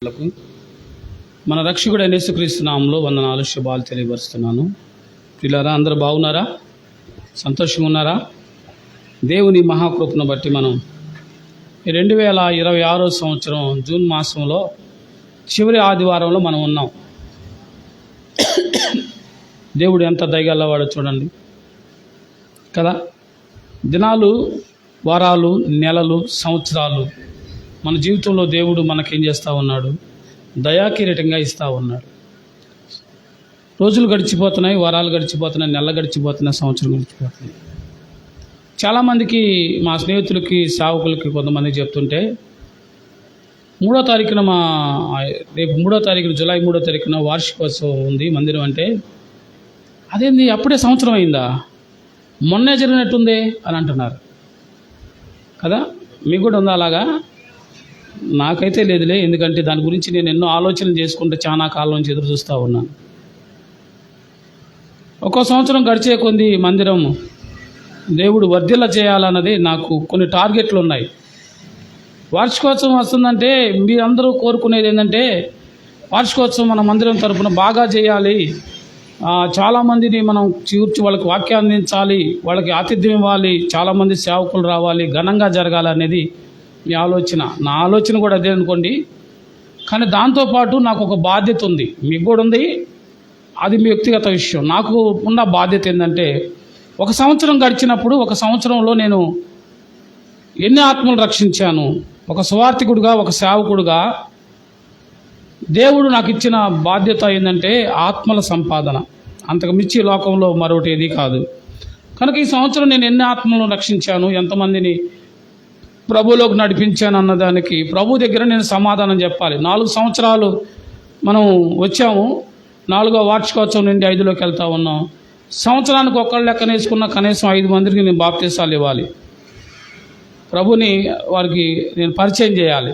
లకు మన రక్షకుడైన యేసుక్రీస్తు నామములో వందనాలు శుభాలు తెలియపరుస్తున్నాను. పిల్లరా, అందరూ బాగున్నారా? సంతోషంగా ఉన్నారా? దేవుని మహాకృపను బట్టి మనం 2026 సంవత్సరం జూన్ మాసంలో చివరి ఆదివారంలో మనం ఉన్నాం. దేవుడు ఎంత దయగలవాడో చూడండి కదా. దినాలు, వారాలు, నెలలు, సంవత్సరాలు మన జీవితంలో దేవుడు మనకేం చేస్తూ ఉన్నాడు? దయాకిరీటంగా ఇస్తూ ఉన్నాడు. రోజులు గడిచిపోతున్నాయి, వారాలు గడిచిపోతున్నాయి, నెలలు గడిచిపోతున్నాయి, సంవత్సరం గడిచిపోతున్నాయి. చాలామందికి, మా స్నేహితులకి, సేవకులకి కొంతమంది చెప్తుంటే 3వ తారీఖున రేపు 3వ తారీఖున జూలై 3వ తారీఖున వార్షికోత్సవం ఉంది మందిరం అంటే, అదేంది అప్పుడే సంవత్సరం అయిందా, మొన్నే జరిగినట్టుంది అని అంటున్నారు కదా. మీకు కూడా ఉందా అలాగా? నాకైతే లేదులే, ఎందుకంటే దాని గురించి నేను ఎన్నో ఆలోచనలు చేసుకుంటే చాలా కాలం నుంచి ఎదురు చూస్తూ ఉన్నాను. ఒక్కో సంవత్సరం గడిచే కొంది మందిరం దేవుడు వర్ధిల్ల చేయాలన్నది నాకు కొన్ని టార్గెట్లు ఉన్నాయి. వార్షికోత్సవం వస్తుందంటే మీరందరూ కోరుకునేది ఏంటంటే, వార్షికోత్సవం మన మందిరం తరపున బాగా చేయాలి, చాలామందిని మనం చూర్చి వాళ్ళకి వాక్యాన్ని అందించాలి, వాళ్ళకి ఆతిథ్యం ఇవ్వాలి, చాలామంది సేవకులు రావాలి, ఘనంగా జరగాలి అనేది మీ ఆలోచన. నా ఆలోచన కూడా అదే అనుకోండి. కానీ దాంతోపాటు నాకు ఒక బాధ్యత ఉంది, మీకు కూడా ఉంది. అది మీ వ్యక్తిగత విషయం. నాకు ఉన్న బాధ్యత ఏంటంటే, ఒక సంవత్సరం గడిచినప్పుడు, ఒక సంవత్సరంలో నేను ఎన్ని ఆత్మలు రక్షించాను, ఒక సువార్థికుడిగా, ఒక సేవకుడిగా దేవుడు నాకు ఇచ్చిన బాధ్యత ఏంటంటే ఆత్మల సంపాదన. అంతకు మించి లోకంలో మరొకటి ఏది కాదు. కనుక ఈ సంవత్సరం నేను ఎన్ని ఆత్మలను రక్షించాను, ఎంతమందిని ప్రభులోకి నడిపించాను అన్నదానికి ప్రభు దగ్గర నేను సమాధానం చెప్పాలి. 4 సంవత్సరాలు మనం వచ్చాము, 4వ వార్షికోత్సవం నుండి 5లోకి వెళ్తూ ఉన్నాం. సంవత్సరానికి ఒక్కళ్ళు లెక్కన వేసుకున్న కనీసం 5 మందికి నేను బాప్తీసాలు ఇవ్వాలి. ప్రభుని వారికి నేను పరిచయం చేయాలి.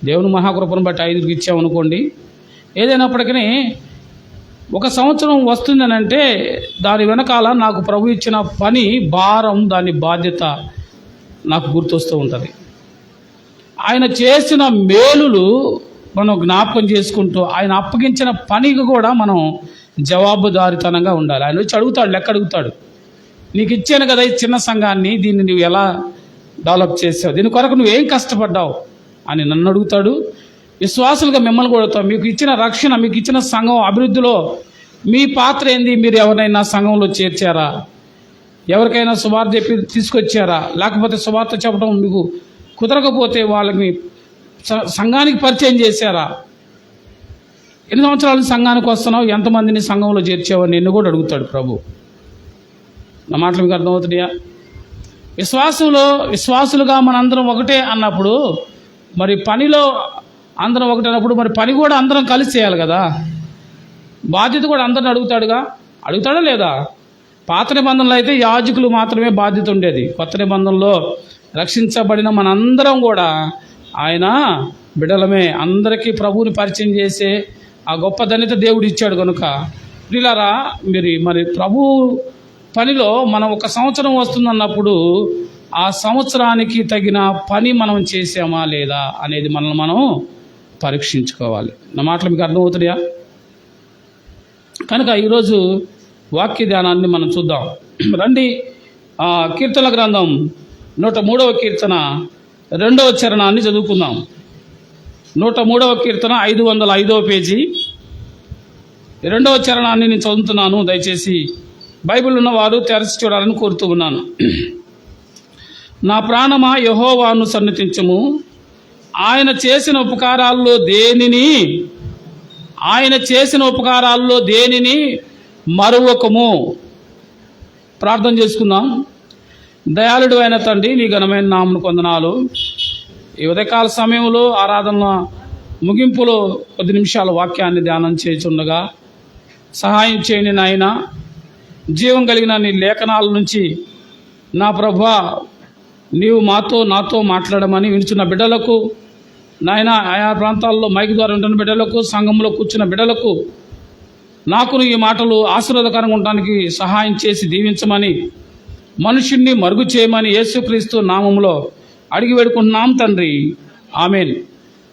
దేవుని మహాకృపను బట్టి 5కి ఇచ్చామనుకోండి. ఏదైనప్పటికీ ఒక సంవత్సరం వస్తుందని అంటే దాని వెనకాల నాకు ప్రభు ఇచ్చిన పని భారం, దాని బాధ్యత నాకు గుర్తొస్తూ ఉంటుంది. ఆయన చేసిన మేలులు మనం జ్ఞాపకం చేసుకుంటూ, ఆయన అప్పగించిన పనికి కూడా మనం జవాబుదారితనంగా ఉండాలి. ఆయన వచ్చి అడుగుతాడు, లెక్క అడుగుతాడు. నీకు ఇచ్చాను కదా ఈ చిన్న సంఘాన్ని, దీన్ని నువ్వు ఎలా డెవలప్ చేసావు, దీని కొరకు నువ్వేం కష్టపడ్డావు అని నన్ను అడుగుతాడు. విశ్వాసులుగా మిమ్మల్ని కూడా అడుగుతావు. మీకు ఇచ్చిన రక్షణ, మీకు ఇచ్చిన సంఘం అభివృద్ధిలో మీ పాత్ర ఏంది? మీరు ఎవరినైనా సంఘంలో చేర్చారా? ఎవరికైనా సువార్త చెప్పి తీసుకొచ్చారా? లేకపోతే సువార్త చెప్పడం మీకు కుదరకపోతే వాళ్ళని సంఘానికి పరిచయం చేశారా? ఎన్ని సంవత్సరాలు సంఘానికి వస్తున్నావు, ఎంతమందిని సంఘంలో చేర్చావు అని నిన్ను కూడా అడుగుతాడు ప్రభు. నా మాటలు మీకు అర్థమవుతున్నాయా? విశ్వాసులుగా మనందరం ఒకటే అన్నప్పుడు, మరి పనిలో అందరం ఒకటే అన్నప్పుడు మరి పని కూడా అందరం కలిసి చేయాలి కదా. బాధ్యత కూడా అందరిని అడుగుతాడా లేదా? పాత నిబంధనలో అయితే యాజకులు మాత్రమే బాధ్యత ఉండేది. కొత్త నిబంధనలో రక్షించబడిన మనందరం కూడా ఆయన బిడ్డలమే. అందరికీ ప్రభువుని పరిచయం చేసే ఆ గొప్ప ధన్యత దేవుడు ఇచ్చాడు. కనుక ప్రియులారా, మరి ప్రభు పనిలో మనం ఒక సంవత్సరం వస్తుందన్నప్పుడు ఆ సంవత్సరానికి తగిన పని మనం చేసామా లేదా అనేది మనల్ని మనం పరీక్షించుకోవాలి. నా మాటలు మీకు అర్థమవుతున్నాయా? కనుక ఈరోజు వాక్య ధ్యానాన్ని మనం చూద్దాం. రండి. కీర్తన గ్రంథం 103వ కీర్తన 2వ చరణాన్ని చదువుకుందాం. 103వ కీర్తన 505వ పేజీ 2వ చరణాన్ని నేను చదువుతున్నాను. దయచేసి బైబిల్ ఉన్నవారు తెరచి చూడాలని కోరుతూ ఉన్నాను. నా ప్రాణమా యెహోవాను సన్నుతించుము, ఆయన చేసిన ఉపకారాల్లో దేనిని మరువకము. ప్రార్థన చేసుకుందాం. దయాళుడు అయిన తండ్రి, నీ ఘనమైన నామమును కొందనాలు. ఈ ఉదయకాల సమయంలో ఆరాధన ముగింపులో 10 నిమిషాల వాక్యాన్ని ధ్యానం చేయుచుండగా సహాయం చేయండి నాయన. జీవం కలిగిన నీ లేఖనాల నుంచి నా ప్రభువా, నీవు నాతో మాట్లాడమని వినుచున్న బిడ్డలకు నాయన, ఆయా ప్రాంతాల్లో మైక్ ద్వారా ఉంటున్న బిడ్డలకు, సంఘంలో కూర్చున్న బిడ్డలకు నాకును ఈ మాటలు ఆశీర్వాదకరంగా ఉండడానికి సహాయం చేసి దీవించమని, మనుషుణ్ణి మరుగు చేయమని యేసుక్రీస్తు నామములో అడిగి వేడుకుంటున్నాం తండ్రి. ఆమెన్.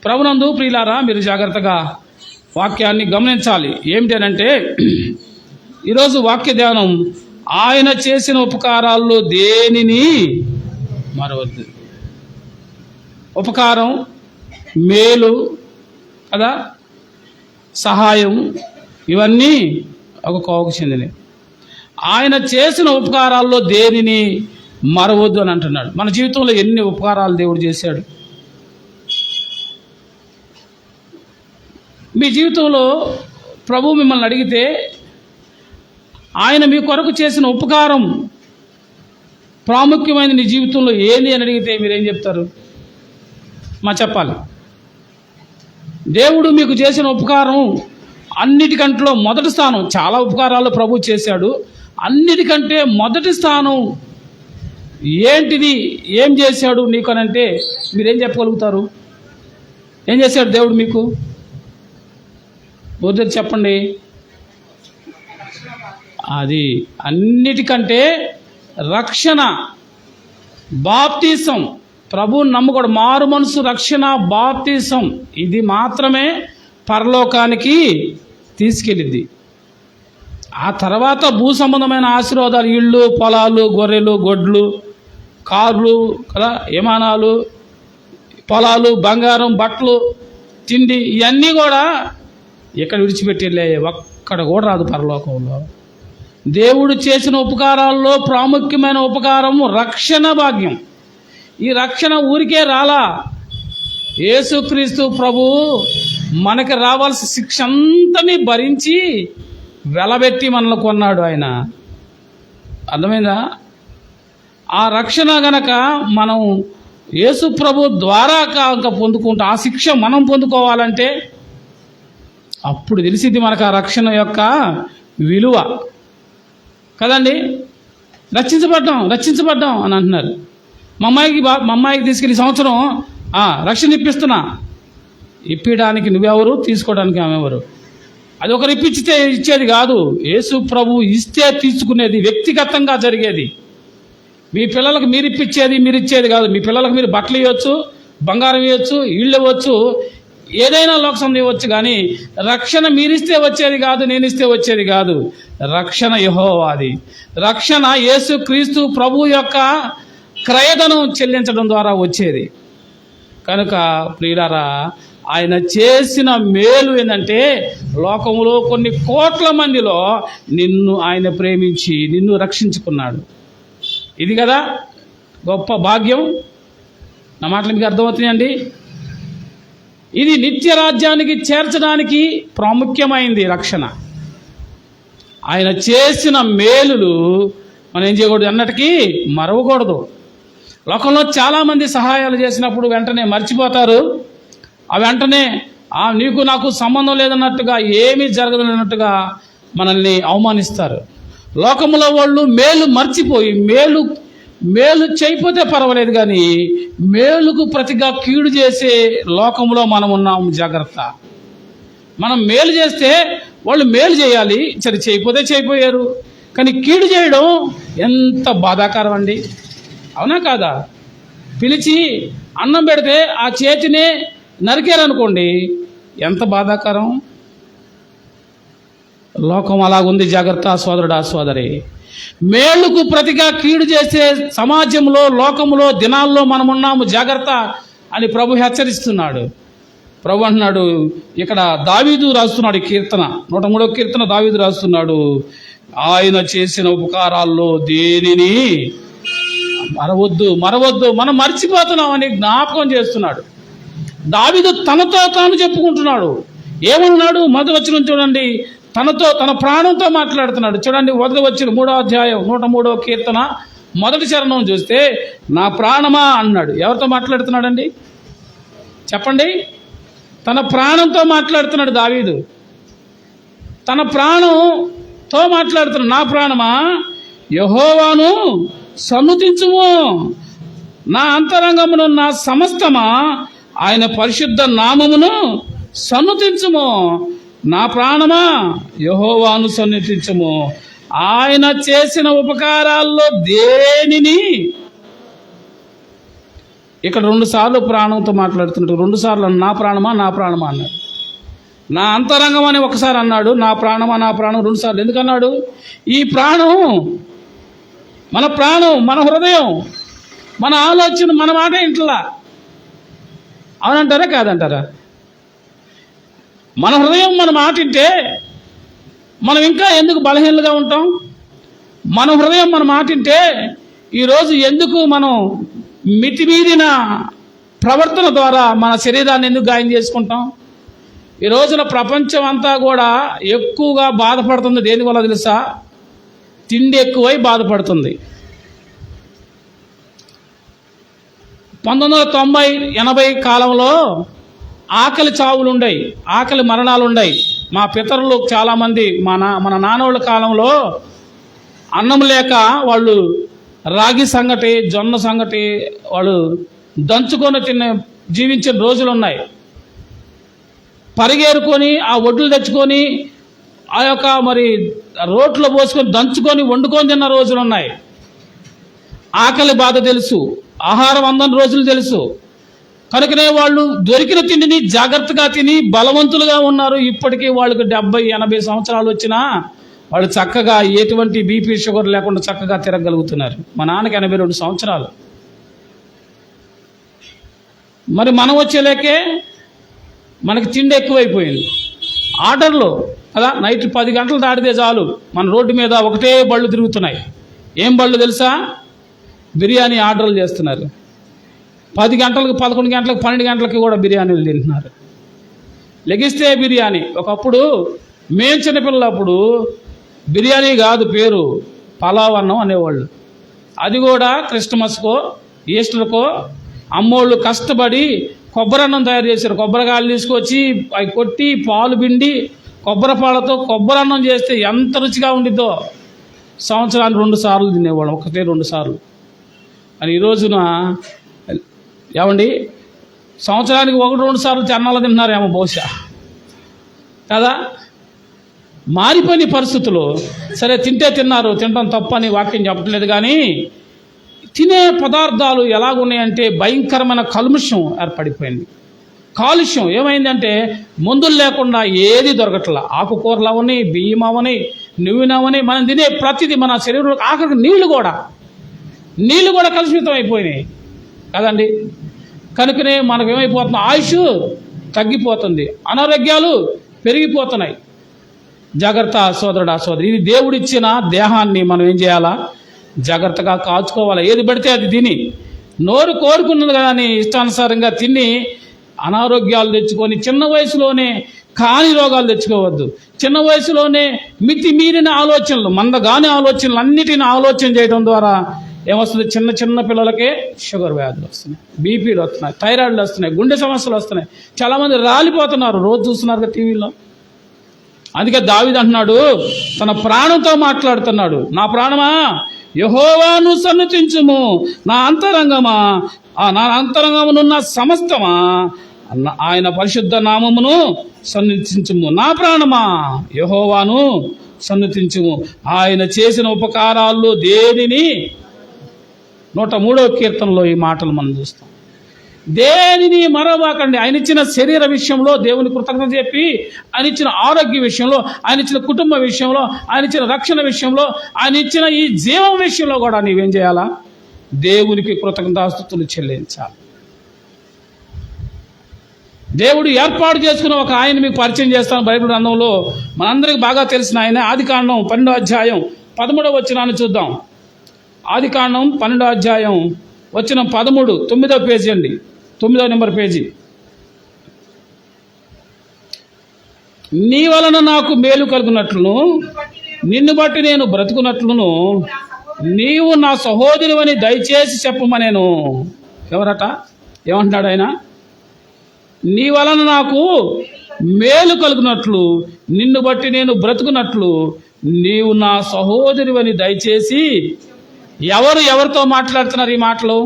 ప్రభునందు ప్రియులారా, మీరు జాగ్రత్తగా వాక్యాన్ని గమనించాలి. ఏమిటనంటే ఈరోజు వాక్య ధ్యానం, ఆయన చేసిన ఉపకారాల్లో దేనిని మరవద్దు. ఉపకారం, మేలు కదా, సహాయం, ఇవన్నీ ఒక కోవకు చెందినవి. ఆయన చేసిన ఉపకారాల్లో దేనిని మరవద్దు అని అంటున్నాడు. మన జీవితంలో ఎన్ని ఉపకారాలు దేవుడు చేశాడు. మీ జీవితంలో ప్రభు మిమ్మల్ని అడిగితే ఆయన మీ కొరకు చేసిన ఉపకారం ప్రాముఖ్యమైన నీ జీవితంలో ఏంది అని అడిగితే మీరేం చెప్తారు? చెప్పాలి. దేవుడు మీకు చేసిన ఉపకారం అన్నిటికంట్లో మొదటి స్థానం. చాలా ఉపకారాలు ప్రభు చేశాడు, అన్నిటికంటే మొదటి స్థానం ఏంటిది, ఏం చేశాడు నీకు అని అంటే మీరేం చెప్పగలుగుతారు? ఏం చేశాడు దేవుడు మీకు? మొదటి చెప్పండి. అది అన్నిటికంటే రక్షణ, బాప్తీసం. ప్రభువుని నమ్ముకోవడం, మారు మనసు, రక్షణ, బాప్తీసం, ఇది మాత్రమే పరలోకానికి తీసుకెళ్ళింది. ఆ తర్వాత భూ సంబంధమైన ఆశీర్వాదాలు, ఇళ్ళు, పొలాలు, గొర్రెలు, గొడ్లు, కార్లు కదా, విమానాలు, పొలాలు, బంగారం, బట్టలు, తిండి, ఇవన్నీ కూడా ఎక్కడ విడిచిపెట్టేలే, ఒక్కడ కూడా రాదు పరలోకంలో. దేవుడు చేసిన ఉపకారాల్లో ప్రాముఖ్యమైన ఉపకారము రక్షణ భాగ్యం. ఈ రక్షణ ఊరికే రాలా. యేసుక్రీస్తు ప్రభు మనకి రావాల్సిన శిక్ష అంతని భరించి వెలబెట్టి మనల్ని కొన్నాడు ఆయన. అర్థమైందా? ఆ రక్షణ గనక మనం యేసు ప్రభు ద్వారా కాక పొందుకుంటూ ఆ శిక్ష మనం పొందుకోవాలంటే అప్పుడు తెలిసింది మనకు ఆ రక్షణ యొక్క విలువ కదండి. రక్షించబడ్డాం అని అంటున్నారు. మా అమ్మాయికి తీసుకెళ్ళి సంవత్సరం రక్షణ ఇప్పిస్తున్నా. ఇప్పడానికి నువ్వెవరు, తీసుకోవడానికి ఆమెవరు? అది ఒకరు ఇప్పించితే ఇచ్చేది కాదు. యేసు ప్రభు ఇస్తే తీసుకునేది, వ్యక్తిగతంగా జరిగేది. మీ పిల్లలకు మీరు ఇప్పించేది, మీరు ఇచ్చేది కాదు. మీ పిల్లలకు మీరు బట్టలు ఇవ్వచ్చు, బంగారం ఇవ్వచ్చు, ఇళ్ళు ఇవ్వచ్చు, ఏదైనా లోకసం ఇవ్వచ్చు, కానీ రక్షణ మీరిస్తే వచ్చేది కాదు, నేను ఇస్తే వచ్చేది కాదు. రక్షణ యెహోవాది. రక్షణ యేసు క్రీస్తు ప్రభు యొక్క క్రయధనం చెల్లించడం ద్వారా వచ్చేది. కనుక ప్రియులారా, ఆయన చేసిన మేలు ఏంటంటే లోకంలో కొన్ని కోట్ల మందిలో నిన్ను ఆయన ప్రేమించి నిన్ను రక్షించుకున్నాడు. ఇది కదా గొప్ప భాగ్యం. నా మాటలు మీకు అర్థమవుతున్నాయండి? ఇది నిత్య రాజ్యానికి చేర్చడానికి ప్రాముఖ్యమైంది రక్షణ. ఆయన చేసిన మేలులు మనం ఏం చేయకూడదు, అన్నటికీ మరవకూడదు. లోకంలో చాలామంది సహాయాలు చేసినప్పుడు వెంటనే మర్చిపోతారు. ఆ వెంటనే నీకు నాకు సంబంధం లేదన్నట్టుగా, ఏమీ జరగదన్నట్టుగా మనల్ని అవమానిస్తారు. లోకంలో వాళ్ళు మేలు మర్చిపోయి మేలు చేయకపోతే పర్వాలేదు, కానీ మేలుకు ప్రతిగా కీడు చేసే లోకంలో మనం ఉన్నాము. జాగ్రత్త. మనం మేలు చేస్తే వాళ్ళు మేలు చేయాలి, సరే చేయకపోతే చేయపోయారు, కానీ కీడు చేయడం ఎంత బాధాకరం అండి. అవునా కాదా? పిలిచి అన్నం పెడితే ఆ చేతినే నరికారనుకోండి, ఎంత బాధాకరం. లోకం అలాగుంది. జాగ్రత్త సోదరుడా, సోదరి. మేలుకు ప్రతిగా కీడు చేసే సమాజంలో, లోకంలో, దినాల్లో మనమున్నాము. జాగ్రత్త అని ప్రభు హెచ్చరిస్తున్నాడు. ప్రభు అంటున్నాడు, ఇక్కడ దావీదు రాస్తున్నాడు కీర్తన, 103వ కీర్తన దావీదు రాస్తున్నాడు, ఆయన చేసిన ఉపకారాల్లో దేనిని మరవద్దు. మనం మర్చిపోతున్నామని జ్ఞాపకం చేస్తున్నాడు. దావీదు తనతో తాను చెప్పుకుంటున్నాడు. ఏమన్నాడు? మొదటి వచనం చూడండి. తన ప్రాణంతో మాట్లాడుతున్నాడు. చూడండి, మొదటి వచనం 3వ అధ్యాయం 103వ కీర్తన మొదటి చరణం చూస్తే, నా ప్రాణమా అన్నాడు. ఎవరితో మాట్లాడుతున్నాడండి చెప్పండి? తన ప్రాణంతో మాట్లాడుతున్నాడు దావీదు. తన ప్రాణంతో మాట్లాడుతున్నాడు. నా ప్రాణమా యెహోవాను సన్నుతించుము, నా అంతరంగమును, నా సమస్తమా ఆయన పరిశుద్ధ నామమును సన్నుతించుము. నా ప్రాణమా యెహోవాను సన్నుతించుము. ఆయన చేసిన ఉపకారాల్లో దేనిని ఇక్కడ 2 సార్లు ప్రాణంతో మాట్లాడుతున్నాడు. 2 సార్లు నా ప్రాణమా నా ప్రాణమా అన్నాడు. నా అంతరంగం అని ఒకసారి అన్నాడు, నా ప్రాణమా నా ప్రాణం 2 సార్లు ఎందుకన్నాడు? ఈ ప్రాణం మన హృదయం, మన ఆలోచన, మన మాట ఇంట్లా. అవునంటారా కాదంటారా? మన హృదయం మన మాట వింటే మనం ఇంకా ఎందుకు బలహీనలుగా ఉంటాం? మన హృదయం మన మాట వింటే ఈరోజు ఎందుకు మనం మితిమీరిన ప్రవర్తన ద్వారా మన శరీరాన్ని ఎందుకు గాయం చేసుకుంటాం? ఈ రోజున ప్రపంచం అంతా కూడా ఎక్కువగా బాధపడుతుంది. దేనివల్ల తెలుసా? తిండి ఎక్కువై బాధపడుతుంది. 1990-80 కాలంలో ఆకలి చావులు ఉండయి, ఆకలి మరణాలు ఉండయి. మా పితరులు చాలామంది మన నాన్నోళ్ళ కాలంలో అన్నం లేక వాళ్ళు రాగి సంగటి, జొన్న సంగటి వాళ్ళు దంచుకొని జీవించిన రోజులు ఉన్నాయి. పరిగేరుకొని ఆ ఒడ్లు తెచ్చుకొని ఆ యొక్క రోట్లో పోసుకొని దంచుకొని వండుకొని తిన్న రోజులు ఉన్నాయి. ఆకలి బాధ తెలుసు, ఆహారం అందని రోజులు తెలుసు. కనుకనే వాళ్ళు దొరికిన తిండిని జాగ్రత్తగా తిని బలవంతులుగా ఉన్నారు. ఇప్పటికీ వాళ్ళకి 70-80 సంవత్సరాలు వచ్చినా వాళ్ళు చక్కగా ఎటువంటి బీపీ షుగర్ లేకుండా చక్కగా తిరగలుగుతున్నారు. మా నాన్నకి 82 సంవత్సరాలు. మరి మనం వచ్చేలేకే మనకి తిండి ఎక్కువైపోయింది. ఆర్డర్లు కదా, నైట్ 10 గంటలు దాటితే చాలు మన రోడ్డు మీద ఒకటే బళ్ళు తిరుగుతున్నాయి. ఏం బళ్ళు తెలుసా? బిర్యానీ ఆర్డర్లు చేస్తున్నారు. 10 గంటలకు, 11 గంటలకు, 12 గంటలకి కూడా బిర్యానీలు తింటున్నారు. లెగిస్తే బిర్యానీ. ఒకప్పుడు మేము చిన్నపిల్లలప్పుడు బిర్యానీ కాదు పేరు, పలావ్ అన్నం అనేవాళ్ళు. అది కూడా క్రిస్మస్కో ఈస్టర్కో అమ్మోళ్ళు కష్టపడి కొబ్బరి అన్నం తయారు చేశారు. కొబ్బరికాయలు తీసుకొచ్చి అవి కొట్టి పాలు పిండి కొబ్బరి పాలతో కొబ్బరి అన్నం చేస్తే ఎంత రుచిగా ఉండిద్దో. సంవత్సరానికి 2 సార్లు తినేవాళ్ళం, 1-2 సార్లు. అని ఈ రోజున ఏమండి సంవత్సరానికి 1-2 సార్లు అన్నాలు తింటున్నారేమో బహుశా కదా. మారిపోయిన పరిస్థితులు. సరే తింటే తిన్నారు, తినడం తప్పని వాక్యం చెప్పట్లేదు. కానీ తినే పదార్థాలు ఎలాగున్నాయంటే భయంకరమైన కల్ముషం ఏర్పడిపోయింది. కాలుష్యం ఏమైందంటే మందులు లేకుండా ఏది దొరకట్లా. ఆకుకూరలు అవని, బియ్యం అవని, నువ్వునవని, మనం తినే ప్రతిదీ మన శరీరంలో, ఆఖరికి నీళ్లు కూడా కలుషితం అయిపోయినాయి కదండి. కనుకనే మనకు ఏమైపోతుంది? ఆయుష్ తగ్గిపోతుంది, అనారోగ్యాలు పెరిగిపోతున్నాయి. జాగ్రత్త సోదరుడా సోదరి, ఇది దేవుడిచ్చిన దేహాన్ని మనం ఏం చేయాలా? జాగ్రత్తగా కాచుకోవాలి. ఏది పడితే అది తిని నోరు కోరుకున్నది కానీ ఇష్టానుసారంగా తిని అనారోగ్యాలు తెచ్చుకొని చిన్న వయసులోనే కాని రోగాలు తెచ్చుకోవద్దు. చిన్న వయసులోనే మితిమీరిన ఆలోచనలు, మందగాని ఆలోచనలు అన్నిటిని ఆలోచన చేయడం ద్వారా ఏమొస్తుంది? చిన్న పిల్లలకే షుగర్ వ్యాధులు వస్తున్నాయి, బీపీలు వస్తున్నాయి, థైరాయిడ్లు వస్తున్నాయి, గుండె సమస్యలు వస్తున్నాయి. చాలామంది రాలిపోతున్నారు, రోజు చూస్తున్నారు టీవీలో. అందుకే దావీదు అంటున్నాడు, తన ప్రాణంతో మాట్లాడుతున్నాడు, నా ప్రాణమా యెహోవాను సన్నుతించుము, నా అంతరంగమునున్న సమస్తమా ఆయన పరిశుద్ధ నామమును సన్నుతించుము. నా ప్రాణమా యెహోవాను సన్నుతించుము, ఆయన చేసిన ఉపకారాల్లో దేనిని 103వ కీర్తనలో ఈ మాటలు మనం చూస్తాం. దేనిని మరవకండి. ఆయన ఇచ్చిన శరీర విషయంలో దేవుని కృతజ్ఞత చెప్పి, ఆయన ఇచ్చిన ఆరోగ్య విషయంలో, ఆయన ఇచ్చిన కుటుంబ విషయంలో, ఆయన ఇచ్చిన రక్షణ విషయంలో, ఆయన ఇచ్చిన ఈ జీవం విషయంలో కూడా నీవేం చేయాలా? దేవునికి కృతజ్ఞతాస్తుతులు చెల్లించాలి. దేవుడు ఏర్పాటు చేసుకున్న ఒక ఆయన మీకు పరిచయం చేస్తాను. బైబిల్ గ్రంథంలో మనందరికీ బాగా తెలిసిన ఆయన. ఆదికాండం 12వ అధ్యాయం 13వ వచనాన్ని చూద్దాం. ఆదికాండం 12వ అధ్యాయం వచనం 13, 9వ పేజీ అండి, 9వ నెంబర్ పేజీ. నీ వలన నాకు మేలు కలుగునట్లును, నిన్ను బట్టి నేను బ్రతుకున్నట్లును నీవు నా సహోదరువని దయచేసి చెప్పమనేను. ఎవరట? ఏమంటున్నాడు ఆయన? నీ వలన నాకు మేలు కలుగునట్లు, నిన్ను బట్టి నేను బ్రతుకున్నట్లు నీవు నా సహోదరువని దయచేసి. ఎవరితో మాట్లాడుతున్నారు ఈ మాటలు?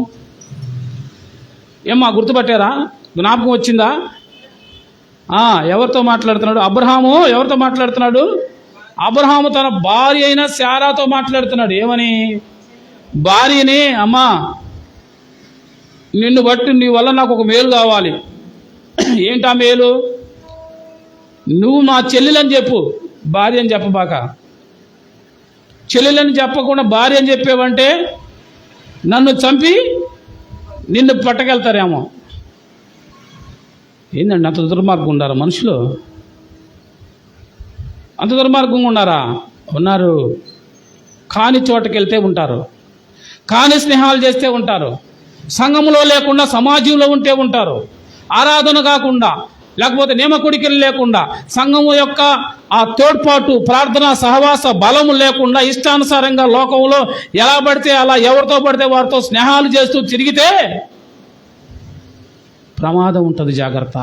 ఏమ్మా గుర్తుపట్టారా? జ్ఞాపకం వచ్చిందా? ఎవరితో మాట్లాడుతున్నాడు? అబ్రహాము ఎవరితో మాట్లాడుతున్నాడు? అబ్రహాము తన భార్య అయిన శారాతో మాట్లాడుతున్నాడు. ఏమని? భార్యని, అమ్మా నిన్ను బట్టి నీ వల్ల నాకు ఒక మేలు కావాలి. ఏంటా మేలు? నువ్వు మా చెల్లెలని చెప్పు, భార్య అని చెప్పబాక. చెల్లెలని చెప్పకుండా భార్య అని చెప్పేవంటే నన్ను చంపి నిన్ను పట్టకెళ్తారేమో. ఏందండి అంత దుర్మార్గం ఉన్నారా మనుషులు? అంత దుర్మార్గంగా ఉన్నారా? ఉన్నారు. కాని చోటకి వెళ్తే ఉంటారు, కాని స్నేహాలు చేస్తే ఉంటారు, సంఘంలో లేకుండా సమాజంలో ఉంటే ఉంటారు, ఆరాధన కాకుండా లేకపోతే నియమకుడికలు లేకుండా సంఘము యొక్క ఆ తోడ్పాటు ప్రార్థన సహవాస బలము లేకుండా ఇష్టానుసారంగా లోకంలో ఎలా పడితే అలా ఎవరితో పడితే వారితో స్నేహాలు చేస్తూ తిరిగితే ప్రమాదం ఉంటుంది. జాగ్రత్త.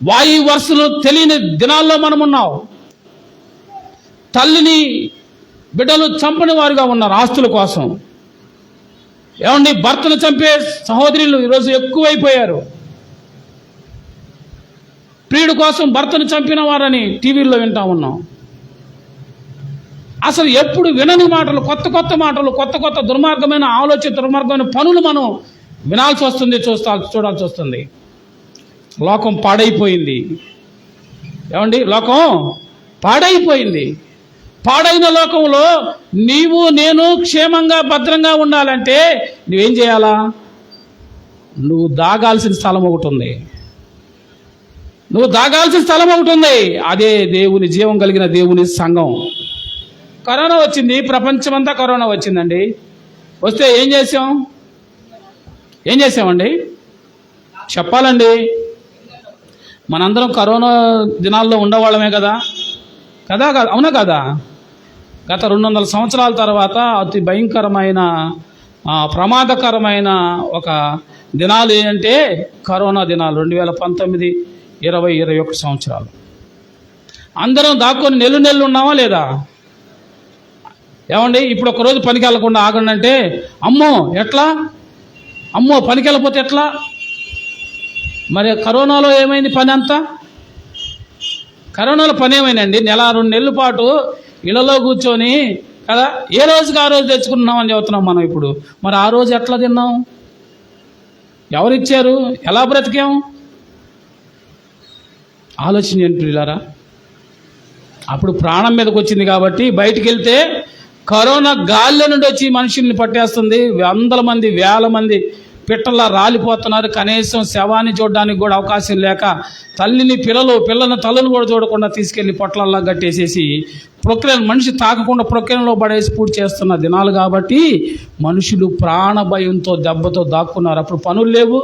వాయు వరుసలు తెలియని దినాల్లో మనం ఉన్నాం. తల్లిని బిడ్డలు చంపని వారుగా ఉన్నారు ఆస్తుల కోసం. ఏమండి, భర్తను చంపే సహోదరులు ఈరోజు ఎక్కువైపోయారు. ప్రియుడి కోసం భర్తను చంపిన వారని టీవీల్లో వింటా ఉన్నాం. అసలు ఎప్పుడు వినని మాటలు, కొత్త కొత్త మాటలు, కొత్త కొత్త దుర్మార్గమైన ఆలోచన, దుర్మార్గమైన పనులు మనం వినాల్సి వస్తుంది, చూడాల్సి వస్తుంది. లోకం పాడైపోయింది. ఏమండి, లోకం పాడైపోయింది. పాడైన లోకంలో నీవు నేను క్షేమంగా భద్రంగా ఉండాలంటే నువ్వేం చేయాలా? నువ్వు దాగాల్సిన స్థలం ఒకటి ఉంది. అదే దేవుని జీవం కలిగిన దేవుని సంఘం. కరోనా వచ్చింది, ప్రపంచమంతా కరోనా వచ్చిందండి. వస్తే ఏం చేసామండి? చెప్పాలండి. మనందరం కరోనా దినాల్లో ఉండేవాళ్ళమే కదా. అవునా కదా? గత 200 సంవత్సరాల తర్వాత అతి భయంకరమైన ప్రమాదకరమైన ఒక దినాలు ఏంటంటే కరోనా దినాలు. 2019, 20, 21 సంవత్సరాలు అందరం దాక్కొని నెల్లు ఉన్నామా లేదా? ఏమండి, ఇప్పుడు ఒకరోజు పనికి వెళ్ళకుండా ఆగండి అంటే అమ్మో పనికి వెళ్ళకపోతే ఎట్లా? మరి కరోనాలో ఏమైంది? పని అంతా కరోనాలో పని ఏమైందండి? 1-2 నెలల పాటు ఇళ్లలో కూర్చొని కదా, ఏ రోజుకి ఆ రోజు తెచ్చుకుంటున్నామని చెబుతున్నాం మనం ఇప్పుడు. మరి ఆ రోజు ఎట్లా తిన్నాం? ఎవరిచ్చారు? ఎలా బ్రతికాం? ఆలోచన ఏంటి పిల్లారా? అప్పుడు ప్రాణం మీదకి వచ్చింది కాబట్టి బయటికి వెళ్తే కరోనా గాల్లో నుండి వచ్చి మనుషుల్ని పట్టేస్తుంది. వందల మంది, వేల మంది పిట్టల్లా రాలిపోతున్నారు. కనీసం శవాన్ని చూడడానికి కూడా అవకాశం లేక పిల్లలను తల్లులు కూడా చూడకుండా తీసుకెళ్లి పొట్లల్లా కట్టేసేసి మనిషి తాకకుండా ప్రొక్లైన్లో పడేసి పూర్తి చేస్తున్న దినాలు కాబట్టి మనుషులు ప్రాణ భయంతో దెబ్బతో దాక్కున్నారు. అప్పుడు పనులు లేవు.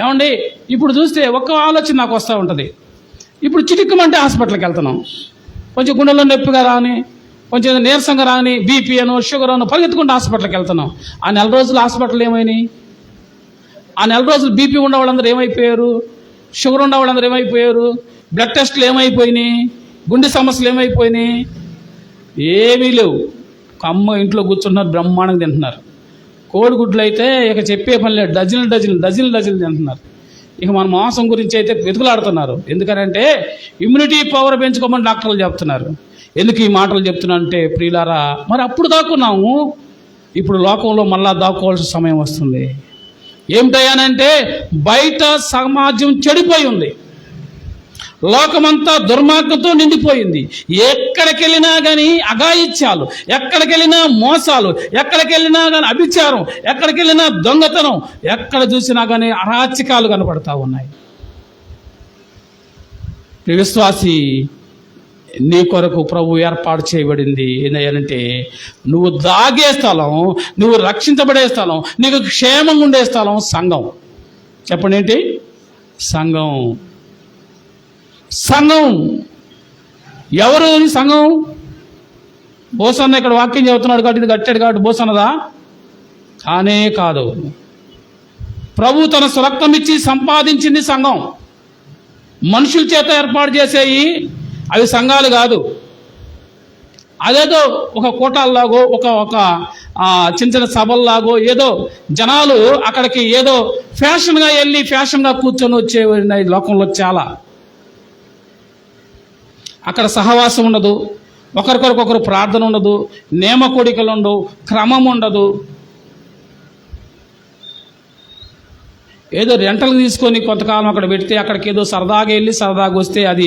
ఏమండి, ఇప్పుడు చూస్తే ఒక్క ఆలోచన నాకు వస్తూ ఉంటుంది. ఇప్పుడు చిటిక్కమంటే హాస్పిటల్కి వెళ్తున్నాం. కొంచెం గుండెల్లో నొప్పిగా రాని, కొంచెం నీరసంగా రాని, బీపీ అనో షుగర్ అనో పరిగెత్తుకుంటూ హాస్పిటల్కి వెళ్తున్నాం. ఆ 4 రోజులు హాస్పిటల్ ఏమైనాయి? ఆ 4 రోజులు బీపీ ఉన్న వాళ్ళందరూ ఏమైపోయారు? షుగర్ ఉన్న వాళ్ళందరూ ఏమైపోయారు? బ్లడ్ టెస్టులు ఏమైపోయినాయి? గుండె సమస్యలు ఏమైపోయినాయి? ఏమీ లేవు. అమ్మ ఇంట్లో కూర్చుంటున్నారు, బ్రహ్మాండంగా తింటున్నారు. కోడిగుడ్లు అయితే ఇక చెప్పే పని లేదు, డజన్లు తింటున్నారు. ఇక మన మాంసం గురించి అయితే వెతుకులాడుతున్నారు. ఎందుకనంటే ఇమ్యూనిటీ పవర్ పెంచుకోమని డాక్టర్లు చెప్తున్నారు. ఎందుకు ఈ మాటలు చెప్తున్నా అంటే ప్రియులారా, మరి అప్పుడు దాక్కున్నాము, ఇప్పుడు లోకంలో మళ్ళా దాక్కోవాల్సిన సమయం వస్తుంది. ఏమిటయ్యానంటే బయట సమాజం చెడిపోయి ఉంది. లోకమంతా దుర్మార్గంతో నిండిపోయింది. ఎక్కడికి వెళ్ళినా కానీ అఘాయిత్యాలు, ఎక్కడికి వెళ్ళినా మోసాలు, ఎక్కడికి వెళ్ళినా కానీ అభిచారం, ఎక్కడికి వెళ్ళినా దొంగతనం, ఎక్కడ చూసినా కానీ అరాచకాలు కనపడతా ఉన్నాయి. విశ్వాసి, నీ కొరకు ప్రభు ఏర్పాటు చేయబడింది ఏంటంటే నువ్వు దాగే స్థలం, నువ్వు రక్షించబడే స్థలం, నీకు క్షేమంగా ఉండే స్థలం సంఘం. చెప్పండి, ఏంటి? సంఘం. ఎవరు సంఘం? బోసన్న ఇక్కడ వాక్యం చెబుతున్నాడు కాబట్టి ఇది కట్టాడు కాబట్టి బోసన్నదా? కానే కాదు. ప్రభు తన స్వరక్తం ఇచ్చి సంపాదించింది సంఘం. మనుషుల చేత ఏర్పాటు చేసేవి అవి సంఘాలు కాదు. అదేదో ఒక కూటాల్లాగో ఒక చిన్న సభల్లాగో ఏదో జనాలు అక్కడికి ఏదో ఫ్యాషన్గా వెళ్ళి ఫ్యాషన్గా కూర్చొని వచ్చే లోకంలో చాలా. అక్కడ సహవాసం ఉండదు, ఒకరికొకరు ప్రార్థన ఉండదు, నియమ కోడికలు ఉండవు, క్రమం ఉండదు. ఏదో రెంటలు తీసుకొని కొంతకాలం అక్కడ పెడితే అక్కడికి ఏదో సరదాగా వెళ్ళి సరదాగా వస్తే అది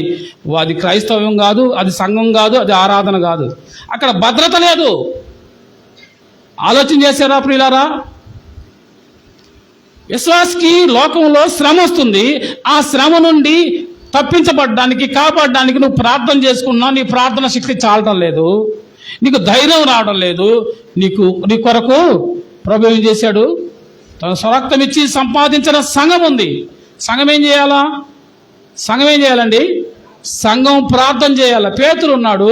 క్రైస్తవ్యం కాదు, అది సంఘం కాదు, అది ఆరాధన కాదు. అక్కడ భద్రత లేదు. ఆలోచన చేశారా ప్రియులారా? విశ్వాసకి లోకంలో శ్రమ వస్తుంది. ఆ శ్రమ నుండి తప్పించబడ్డానికి, కాపాడడానికి నువ్వు ప్రార్థన చేసుకున్నా నీ ప్రార్థన శక్తి చాలటం లేదు, నీకు ధైర్యం రావడం లేదు. నీ కొరకు ప్రభు ఏం చేశాడు? తన స్వరక్తం ఇచ్చి సంపాదించిన సంఘం ఉంది. సంఘం ఏం చేయాలా? సంఘం ఏం చేయాలండి? సంఘం ప్రార్థన చేయాలి. పేతురు ఉన్నాడు,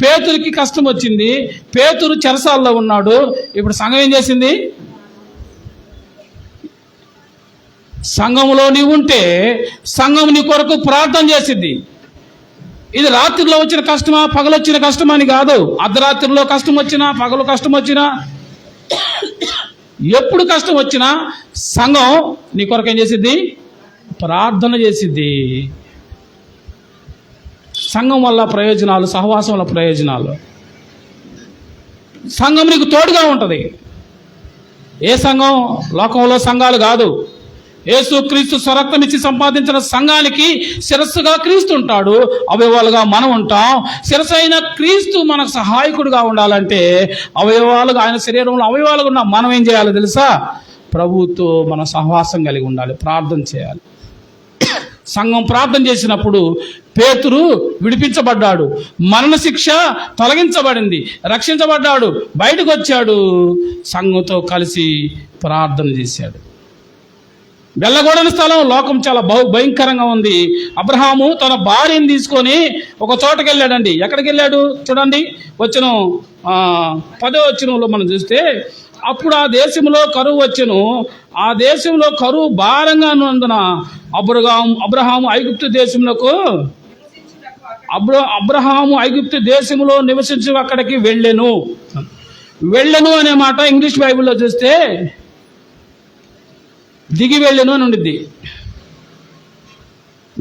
పేతురికి కష్టం వచ్చింది, పేతురు చెరసాల్లో ఉన్నాడు. ఇప్పుడు సంఘం ఏం చేసింది? సంఘంలో నీవు ఉంటే సంఘం నీ కొరకు ప్రార్థన చేసింది. ఇది రాత్రిలో వచ్చిన కష్టమా, పగలొచ్చిన కష్టమా అని కాదు. అర్ధరాత్రిలో కష్టం వచ్చినా, పగలు కష్టం వచ్చినా, ఎప్పుడు కష్టం వచ్చినా సంఘం నీ కొరకు ఏం చేసిద్ది? ప్రార్థన చేసిద్ది. సంఘం వల్ల ప్రయోజనాలు, సహవాసం వల్ల ప్రయోజనాలు. సంఘం నీకు తోడుగా ఉంటుంది. ఏ సంఘం? లోకంలో సంఘాలు కాదు. యేసు క్రీస్తు స్వరక్తం ఇచ్చి సంపాదించిన సంఘానికి శిరస్సుగా క్రీస్తు ఉంటాడు, అవయవాలుగా మనం ఉంటాం. శిరస్సు అయిన క్రీస్తు మనకు సహాయకుడిగా ఉండాలంటే అవయవాలుగా, ఆయన శరీరంలో అవయవాలుగా ఉన్న మనం ఏం చేయాలో తెలుసా? ప్రభువుతో మన సహవాసం కలిగి ఉండాలి, ప్రార్థన చేయాలి. సంఘం ప్రార్థన చేసినప్పుడు పేతురు విడిపించబడ్డాడు, మరణశిక్ష తొలగించబడింది, రక్షించబడ్డాడు, బయటకు వచ్చాడు, సంఘంతో కలిసి ప్రార్థన చేశాడు. వెళ్ళకూడని స్థలం, లోకం చాలా భయంకరంగా ఉంది. అబ్రహాము తన భార్యను తీసుకొని ఒక చోటకి వెళ్ళాడండి. ఎక్కడికి వెళ్ళాడు చూడండి, వచనం 10వ వచనంలో మనం చూస్తే, అప్పుడు ఆ దేశంలో కరువు వచ్చెను, ఆ దేశంలో కరువు భారంగా ఉన్నందున అబ్రహాము ఐగుప్తు దేశంలో నివసించి అక్కడికి వెళ్ళెను అనే మాట ఇంగ్లీష్ బైబిల్లో చూస్తే దిగి వెళ్ళను అని ఉండిద్ది,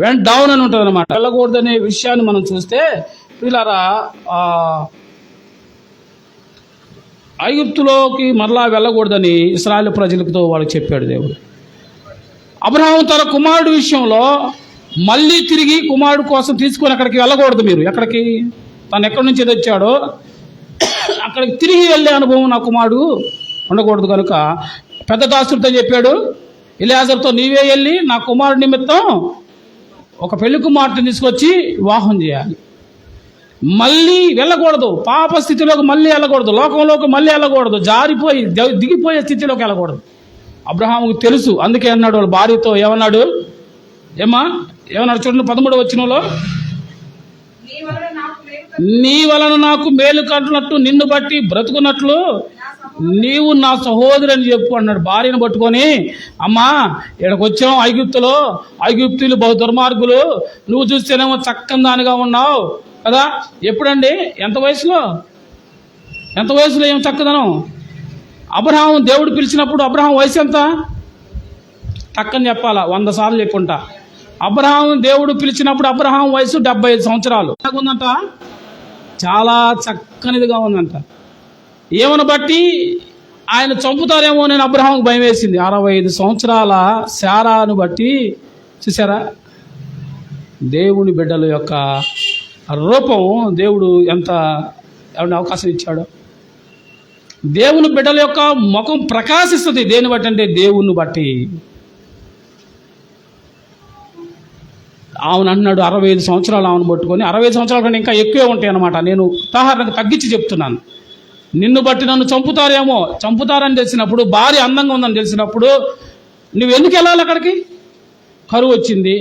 వెంట్ డౌన్ అని ఉంటుంది అనమాట. వెళ్ళకూడదనే విషయాన్ని మనం చూస్తే వీళ్ళారా ఐగుప్తులోకి మరలా వెళ్ళకూడదని ఇశ్రాయేలు ప్రజలతో వాళ్ళకి చెప్పాడు దేవుడు. అబ్రహాము తన కుమారుడు విషయంలో మళ్ళీ తిరిగి కుమారుడు కోసం తీసుకొని అక్కడికి వెళ్ళకూడదు. మీరు ఎక్కడికి? తను ఎక్కడి నుంచి తెచ్చాడో అక్కడికి తిరిగి వెళ్ళే అనుభవం నా కుమారుడు ఉండకూడదు. కనుక పెద్ద దాసుడితో చెప్పాడు, ఎలియాజరుతో నీవే వెళ్ళి నా కుమారుడి నిమిత్తం ఒక పెళ్లి కుమార్తెను తీసుకొచ్చి వివాహం చేయాలి. మళ్ళీ వెళ్ళకూడదు, పాప స్థితిలోకి మళ్ళీ వెళ్ళకూడదు, లోకంలోకి మళ్ళీ వెళ్ళకూడదు, జారిపోయి దిగిపోయే స్థితిలోకి వెళ్ళకూడదు. అబ్రహాముకు తెలుసు, అందుకే అన్నాడు వాళ్ళ భార్యతో, ఏమన్నాడు చూడండి 13వ వచనంలో, నీ వలన నాకు మేలు కంటున్నట్టు నిన్ను బట్టి బ్రతుకున్నట్లు నీవు నా సహోదరు అని చెప్పు అన్నాడు. భార్యను పట్టుకొని, అమ్మా ఇక్కడికి వచ్చాం, ఐగుప్తులు బహు దుర్మార్గులు, నువ్వు చూస్తేనేమో చక్కని దానిగా ఉన్నావు కదా. ఎప్పుడండి? ఎంత వయసులో ఏం చక్కదనం? అబ్రహాము దేవుడు పిలిచినప్పుడు అబ్రహాం వయసు ఎంత? టక్కని చెప్పాలా, 100 సార్లు చెప్పుకుంటా. అబ్రహాం దేవుడు పిలిచినప్పుడు అబ్రహాం వయసు 75 సంవత్సరాలు ఉందంట. చాలా చక్కనిదిగా ఉందంట. ఏమని బట్టి ఆయన చంపుతారేమో నేను అబ్రహాంకు భయం వేసింది. 65 సంవత్సరాల శారాను బట్టి చూసారా దేవుని బిడ్డల యొక్క రూపం, దేవుడు ఎంత అవకాశం ఇచ్చాడో. దేవుని బిడ్డల యొక్క ముఖం ప్రకాశిస్తుంది. దేని బట్టి అంటే దేవుణ్ణి బట్టి. ఆమెను అన్నాడు 65 సంవత్సరాలు ఆమెను పట్టుకొని, 65 సంవత్సరాల కంటే ఇంకా ఎక్కువే ఉంటాయి అన్నమాట. నేను ఉదాహరణకు తగ్గించి చెప్తున్నాను. నిన్ను బట్టి నన్ను చంపుతారని తెలిసినప్పుడు, భార్య అందంగా ఉందని తెలిసినప్పుడు నువ్వు ఎందుకు వెళ్ళాలి అక్కడికి? కరువు వచ్చింది.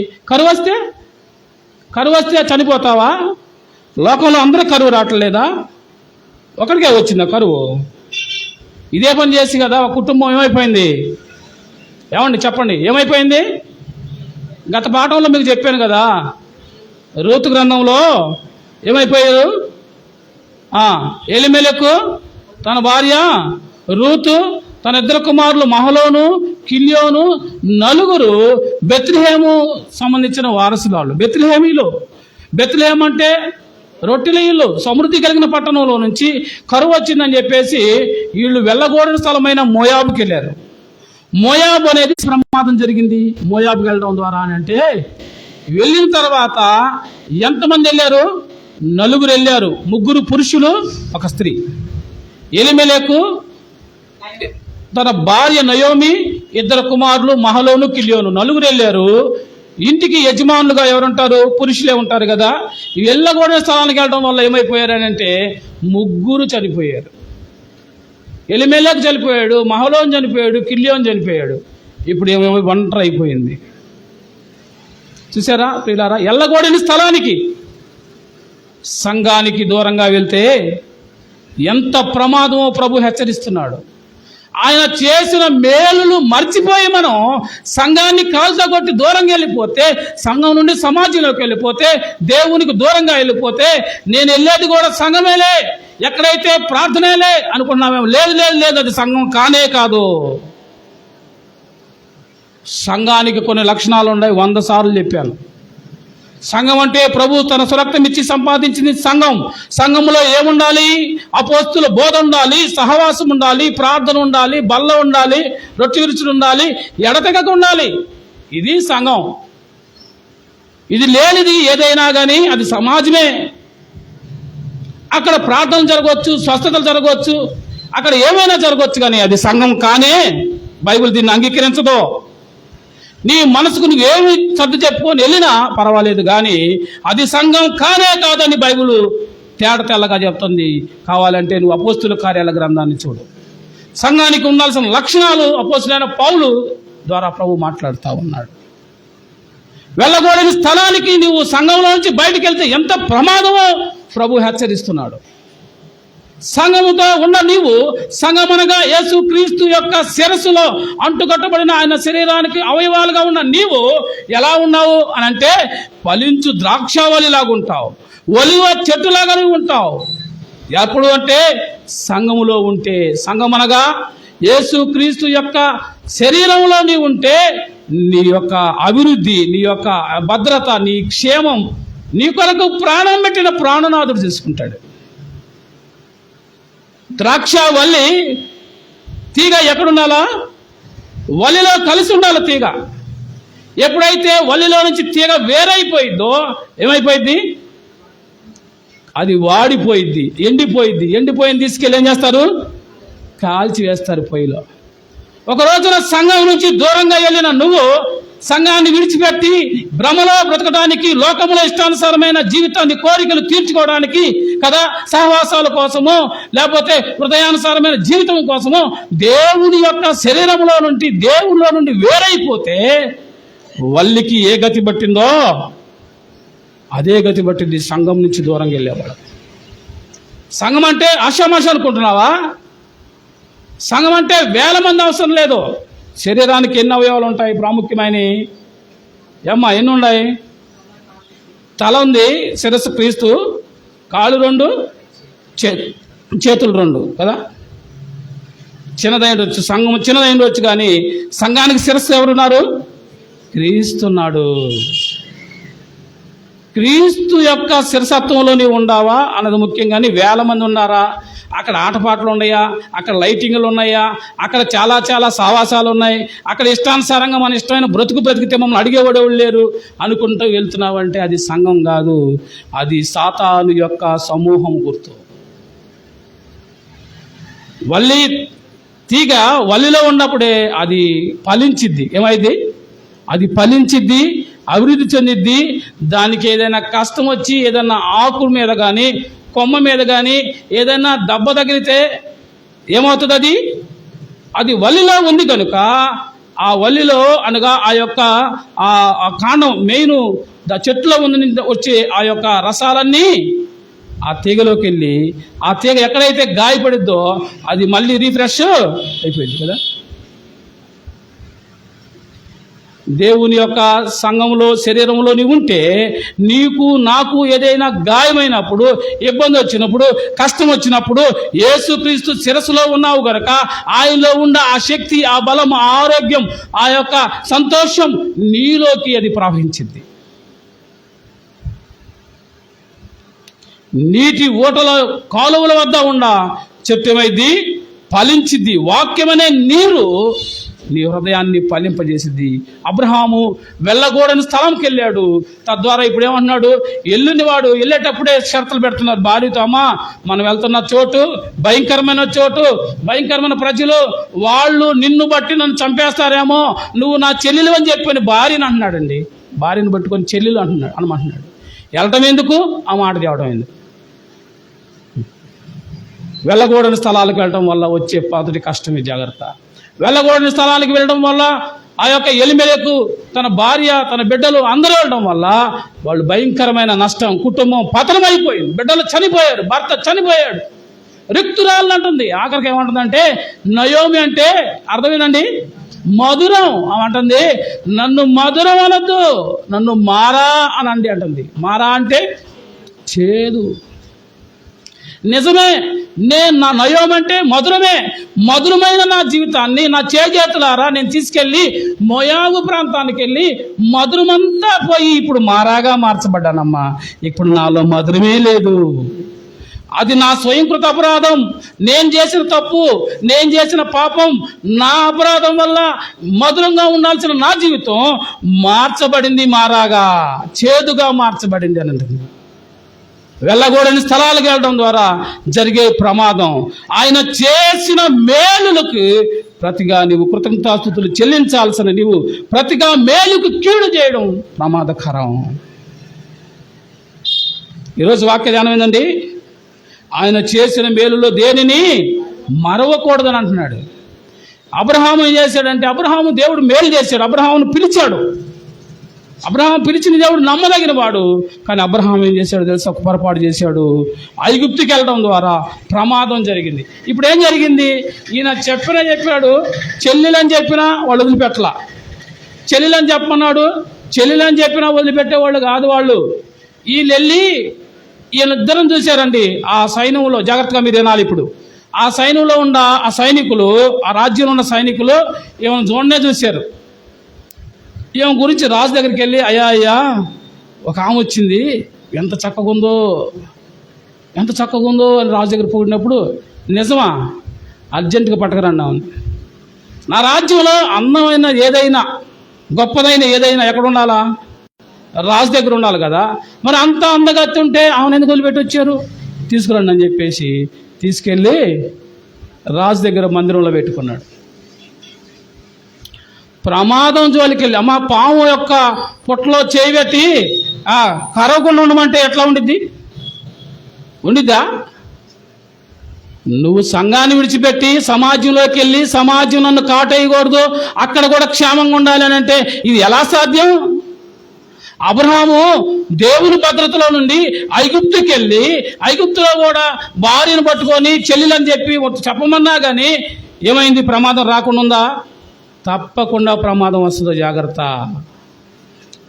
కరువు వస్తే చనిపోతావా? లోకంలో అందరూ కరువు రావట్లేదా? ఒకరికే వచ్చిందా కరువు? ఇదే పని చేసి కదా ఒక కుటుంబం ఏమైపోయింది? చెప్పండి, ఏమైపోయింది? గత పాఠంలో మీకు చెప్పాను కదా, రూతు గ్రంథంలో ఏమైపోయారు? ఎలిమెలెకు, తన భార్య రూతు, తన 2 కుమారులు మహలోను, కిల్యోను, 4 బెత్లెహేము సంబంధించిన వారసులు. బెత్లెహేం అంటే రొట్టెల ఇల్లు, సమృద్ధి కలిగిన పట్టణంలో నుంచి కరువు వచ్చిందని చెప్పేసి వీళ్ళు వెళ్ళకూడని స్థలమైన మోయాబుకి వెళ్ళారు. మోయాబు అనేది శ్రమ సంపాదన జరిగింది మోయాబుకి వెళ్ళడం ద్వారా అని అంటే, వెళ్ళిన తర్వాత ఎంతమంది వెళ్ళారు? 4 వెళ్ళారు. 3 పురుషులు, 1 స్త్రీ. ఎలిమెలెకు, తన భార్య నయోమి, 2 కుమారులు మహలోను, కిలియోను, 4 వెళ్ళారు. ఇంటికి యజమానులుగా ఎవరుంటారు? పురుషులే ఉంటారు కదా. వెళ్ళకూడని స్థలానికి వెళ్ళడం వల్ల ఏమైపోయారని అంటే 3 చనిపోయారు. ఎలిమెలెకు చనిపోయాడు, మహలోను చనిపోయాడు, కిలియోను చనిపోయాడు. ఇప్పుడు ఏమో ఒంటరి అయిపోయింది. చూసారా ప్రియులారా? వెళ్ళకూడని స్థలానికి, సంఘానికి దూరంగా వెళ్తే ఎంత ప్రమాదమో ప్రభు హెచ్చరిస్తున్నాడు. ఆయన చేసిన మేలులు మర్చిపోయి మనం సంఘాన్ని కాల్చా కొట్టి దూరంగా వెళ్ళిపోతే, సంఘం నుండి సమాజంలోకి వెళ్ళిపోతే, దేవునికి దూరంగా వెళ్ళిపోతే, నేను వెళ్ళేది కూడా సంఘమేలే, ఎక్కడైతే ప్రార్థనేలే అనుకున్నామేమో. లేదు లేదు లేదు, అది సంఘం కానే కాదు. సంఘానికి కొన్ని లక్షణాలు ఉన్నాయి, 100 సార్లు చెప్పాను. సంఘం అంటే ప్రభు తన సురక్తం ఇచ్చి సంపాదించింది సంఘం. సంఘంలో ఏముండాలి? అపోస్తుల బోధ ఉండాలి, సహవాసం ఉండాలి, ప్రార్థన ఉండాలి, బల్ల ఉండాలి, రొట్టె విరుచులు ఉండాలి, ఎడతెగక ఉండాలి. ఇది సంఘం. ఇది లేనిది ఏదైనా కానీ అది సమాజమే. అక్కడ ప్రార్థన జరగవచ్చు, స్వస్థతలు జరగవచ్చు, అక్కడ ఏమైనా జరగవచ్చు, కానీ అది సంఘం కానే. బైబిల్ దీన్ని అంగీకరించదు. నీ మనసుకు నువ్వేమి సర్దు చెప్పుకొని వెళ్ళినా పర్వాలేదు, కానీ అది సంఘం కానే కాదని బైబిల్ తెల్లగా చెప్తుంది. కావాలంటే నువ్వు అపోస్తుల కార్యాల గ్రంథాన్ని చూడు. సంఘానికి ఉండాల్సిన లక్షణాలు అపోస్తులైన పౌలు ద్వారా ప్రభు మాట్లాడుతూ ఉన్నాడు. వెళ్ళకూడని స్థలానికి నువ్వు సంఘంలో నుంచి బయటికి వెళ్తే ఎంత ప్రమాదమో ప్రభు హెచ్చరిస్తున్నాడు. సంఘముతో ఉన్న నీవు, సంఘమనగా యేసు క్రీస్తు యొక్క శిరస్సులో అంటుకట్టబడిన ఆయన శరీరానికి అవయవాలుగా ఉన్న నీవు ఎలా ఉన్నావు అని అంటే, ఫలించు ద్రాక్షావళిలాగా ఉంటావు, ఒలివ చెట్టులాగా ఉంటావు. ఎప్పుడు అంటే సంఘములో ఉంటే. సంఘమనగా యేసు క్రీస్తు యొక్క శరీరంలో నీవు ఉంటే నీ యొక్క అభివృద్ధి, నీ యొక్క భద్రత, నీ క్షేమం, నీ కొరకు ప్రాణం పెట్టిన ప్రాణనాథుడు చేసుకుంటాడు. ద్రాక్ష వల్లి తీగ ఎక్కడుండాలా? వల్లిలో కలిసి ఉండాలి తీగ. ఎప్పుడైతే వల్లిలో నుంచి తీగ వేరైపోయిందో ఏమైపోయింది? అది వాడిపోయింది, ఎండిపోయింది. ఎండిపోయింది తీసుకెళ్ళి ఏం చేస్తారు? కాల్చి వేస్తారు పొయ్యిలో. ఒక రోజున సంఘం నుంచి దూరంగా వెళ్ళిన నువ్వు సంఘాన్ని విడిచిపెట్టి భ్రమలో బ్రతకడానికి, లోకంలో ఇష్టానుసారమైన జీవితాన్ని, కోరికలు తీర్చుకోవడానికి కదా, సహవాసాల కోసమో లేకపోతే హృదయానుసారమైన జీవితం కోసమో దేవుని యొక్క శరీరంలో నుండి, దేవునిలో నుండి వేరైపోతే వల్లికి ఏ గతి పట్టిందో అదే గతి పట్టింది సంఘం నుంచి దూరంగా వెళ్ళేవాడు. సంఘం అంటే ఆషామాష అనుకుంటున్నావా? సంఘం అంటే 1000 మంది అవసరం లేదు. శరీరానికి ఎన్ని అవయవాలు ఉంటాయి? ప్రాముఖ్యమైనవి ఎన్ని ఉన్నాయి? తల ఉంది, శిరస్సు క్రీస్తు, కాళ్ళు 2, చేతులు 2 కదా. చిన్నదైండొచ్చు, సంఘం చిన్నదైండొచ్చు, కానీ సంఘానికి శిరస్సు ఎవరున్నారు? క్రీస్తున్నాడు. క్రీస్తు యొక్క శిరసత్వంలో నీవు ఉండావా అన్నది ముఖ్యం. కానీ 1000 మంది ఉన్నారా? అక్కడ ఆటపాటలు ఉన్నాయా? అక్కడ లైటింగ్లు ఉన్నాయా? అక్కడ చాలా చాలా సావాసాలు ఉన్నాయి. అక్కడ ఇష్టానుసారంగా మన ఇష్టమైన బ్రతికితే మమ్మల్ని అడిగేవాడేవాళ్ళు లేరు అనుకుంటూ వెళ్తున్నావంటే అది సంఘం కాదు, అది సాతాను యొక్క సమూహం గుర్తు. వల్లి తీగ వల్లిలో ఉన్నప్పుడే అది ఫలించిద్ది. ఏమైంది? అది ఫలించిద్ది, అభివృద్ధి చెందిద్ది. దానికి ఏదైనా కష్టం వచ్చి ఏదైనా ఆకుల మీద కానీ, కొమ్మ మీద కానీ ఏదైనా దెబ్బ తగిలితే ఏమవుతుంది? అది వల్లిలో ఉంది కనుక ఆ వల్లిలో అనగా ఆ యొక్క ఆ కాండం మెయిన్ చెట్టులో ఉంది వచ్చే ఆ యొక్క రసాలన్నీ ఆ తీగలోకి వెళ్ళి ఆ తీగ ఎక్కడైతే గాయపడిద్దో అది మళ్ళీ రీఫ్రెష్ అయిపోయింది కదా. దేవుని యొక్క సంఘంలో, శరీరంలో నీవు ఉంటే నీకు నాకు ఏదైనా గాయమైనప్పుడు, ఇబ్బంది వచ్చినప్పుడు, కష్టం వచ్చినప్పుడు యేసుక్రీస్తు శిరస్సులో ఉన్నావు కనుక ఆయనలో ఉన్న ఆ శక్తి, ఆ బలం, ఆ ఆరోగ్యం, ఆ యొక్క సంతోషం నీలోకి అది ప్రవహించింది. నీటి ఊటల కాలువల వద్ద ఉన్న చెట్టు ఏమైంది? ఫలించిద్ది. వాక్యమనే నీరు నీ హృదయాన్ని ఫలింపజేసింది. అబ్రహాము వెళ్ళకూడని స్థలంకి వెళ్ళాడు. తద్వారా ఇప్పుడు ఏమంటున్నాడు, ఎల్లుని వాడు వెళ్ళేటప్పుడే షరతులు పెడుతున్నారు భార్యతో, అమ్మా మనం వెళ్తున్న చోటు భయంకరమైన చోటు, భయంకరమైన ప్రజలు, వాళ్ళు నిన్ను బట్టి నన్ను చంపేస్తారేమో, నువ్వు నా చెల్లెలు అని చెప్పని భార్యను అంటున్నాడండి. భార్యను పట్టుకొని చెల్లెలు అనమంటున్నాడు. వెళ్ళటం ఎందుకు, ఆ మాట తేవడం ఎందుకు? వెళ్ళకూడని స్థలాలకు వెళ్ళడం వల్ల వచ్చే మొదటి కష్టమే, జాగ్రత్త. వెళ్ళకూడని స్థలాలకు వెళ్ళడం వల్ల ఆ యొక్క ఎలిమెలెకు తన భార్య తన బిడ్డలు అందరూ వెళ్ళడం వల్ల వాళ్ళు భయంకరమైన నష్టం, కుటుంబం పతనమైపోయింది, బిడ్డలు చనిపోయారు, భర్త చనిపోయాడు, రిక్తురాలు అంటుంది. ఆఖరికి ఏమంటుందంటే నయోమి అంటే అర్థమేనండి మధురం. అంటుంది నన్ను మధురం అనొద్దు, నన్ను మారా అనండి అంటుంది. మారా అంటే చేదు. నిజమే, నేను నా నయోమి అంటే మధురమే. మధురమైన నా జీవితాన్ని నా చేతులారా నేను తీసుకెళ్ళి మోయాబు ప్రాంతానికి వెళ్ళి మధురమంతా పోయి ఇప్పుడు మారాగా మార్చబడ్డానమ్మా. ఇప్పుడు నాలో మధురమే లేదు. అది నా స్వయంకృత అపరాధం, నేను చేసిన తప్పు, నేను చేసిన పాపం, నా అపరాధం వల్ల మధురంగా ఉండాల్సిన నా జీవితం మార్చబడింది, మారాగా చేదుగా మార్చబడింది అని అంటుంది. వెళ్ళకూడని స్థలాలకు వెళ్ళడం ద్వారా జరిగే ప్రమాదం, ఆయన చేసిన మేలులకు ప్రతిగా నీవు కృతజ్ఞతాస్తుతులు చెల్లించాల్సిన నీవు ప్రతిగా మేలుకు కీడు చేయడం ప్రమాదకరం. ఈరోజు వాక్య ధ్యానం ఏంటండి, ఆయన చేసిన మేలులో దేనిని మరవకూడదని అంటున్నాడు. అబ్రహాము ఏం చేశాడంటే, అబ్రహాము దేవుడు మేలు చేశాడు, అబ్రహామును పిలిచాడు. అబ్రహాం పిలిచిన దేవుడు నమ్మదగిన వాడు. కానీ అబ్రహాం ఏం చేశాడు తెలుసా, ఒక పొరపాటు చేశాడు. ఐగుప్తుకి వెళ్ళడం ద్వారా ప్రమాదం జరిగింది. ఇప్పుడు ఏం జరిగింది, ఈయన చెప్పాడు, చెల్లెలని చెప్పినా వాళ్ళు వదిలిపెట్టలా. చెల్లెలని చెప్పమన్నాడు, చెల్లెలని చెప్పినా వదిలిపెట్టేవాళ్ళు కాదు వాళ్ళు. వీళ్ళు వెళ్ళి వీళ్ళిద్దరం చూశారండి ఆ సైన్యంలో. జాగ్రత్తగా మీరు వినాలి. ఇప్పుడు ఆ సైన్యంలో ఉన్న ఆ సైనికులు, ఆ రాజ్యంలో ఉన్న సైనికులు ఏమైనా చూడనే చూశారు. ఈమె గురించి రాజు దగ్గరికి వెళ్ళి, అయ్యా ఒక ఆమె వచ్చింది, ఎంత చక్కగా ఉందో అని రాజు దగ్గర పోయినప్పుడు, నిజమా, అర్జెంటుగా పట్టకరండి అవును. నా రాజ్యంలో అందమైన ఏదైనా గొప్పదైన ఏదైనా ఎక్కడ ఉండాలా, రాజు దగ్గర ఉండాలి కదా. మరి అంత అందగత్తి ఉంటే ఆమెను ఎందుకు వదిలిపెట్టి వచ్చారు, తీసుకురండి అని చెప్పేసి తీసుకెళ్ళి రాజు దగ్గర మందిరంలో పెట్టుకున్నాడు. ప్రమాదం జోలికి వెళ్ళి, అమ్మ పాము యొక్క పొట్టలో చేయి పెట్టి కరవకుండా ఉండమంటే ఎట్లా ఉండిద్దా? నువ్వు సంఘాన్ని విడిచిపెట్టి సమాజంలోకి వెళ్ళి సమాజం నన్ను కాటేయకూడదు, అక్కడ కూడా క్షేమంగా ఉండాలి అని అంటే ఇది ఎలా సాధ్యం? అబ్రహాము దేవుని భద్రతలో నుండి ఐగుప్తుకి వెళ్ళి ఐగుప్తులో కూడా భార్యను పట్టుకొని చెల్లెలని చెప్పి చెప్పమన్నా కానీ ఏమైంది, ప్రమాదం రాకుండా ఉందా? తప్పకుండా ప్రమాదం వస్తుందో, జాగ్రత్త.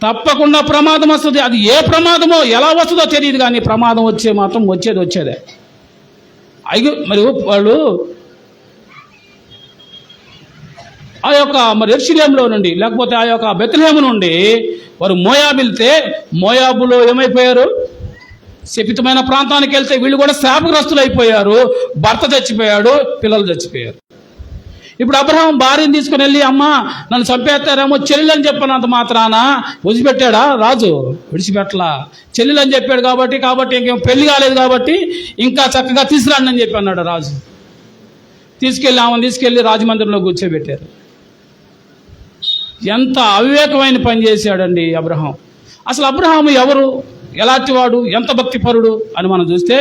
తప్పకుండా ప్రమాదం వస్తుంది. అది ఏ ప్రమాదమో ఎలా వస్తుందో తెలియదు, కానీ ప్రమాదం వచ్చేదే. మరి వాళ్ళు ఆ యొక్క మరి యెరూషలేములో నుండి లేకపోతే ఆ యొక్క బెత్లెహేము నుండి వారు మోయాబు వెళ్తే, మోయాబులో ఏమైపోయారు, శపితమైన ప్రాంతానికి వెళ్తే వీళ్ళు కూడా శాపగ్రస్తులు అయిపోయారు. భర్త చచ్చిపోయాడు, పిల్లలు చచ్చిపోయారు. ఇప్పుడు అబ్రహాం భార్యను తీసుకుని వెళ్ళి, అమ్మ నన్ను చంపేస్తారేమో చెల్లెలని చెప్పినంత మాత్రాన విడిచిపెట్టాడా రాజు? విడిచిపెట్టలా. చెల్లెలని చెప్పాడు కాబట్టి ఇంకేం పెళ్లి కాలేదు కాబట్టి ఇంకా చక్కగా తీసుకురండి అని చెప్పి అన్నాడు రాజు. ఆమెను తీసుకెళ్ళి రాజమందిరంలో కూర్చోబెట్టారు. ఎంత అవివేకమైన పని చేశాడండి అబ్రహాం. అసలు అబ్రహాము ఎవరు, ఎలాంటి వాడు, ఎంత భక్తిపరుడు అని మనం చూస్తే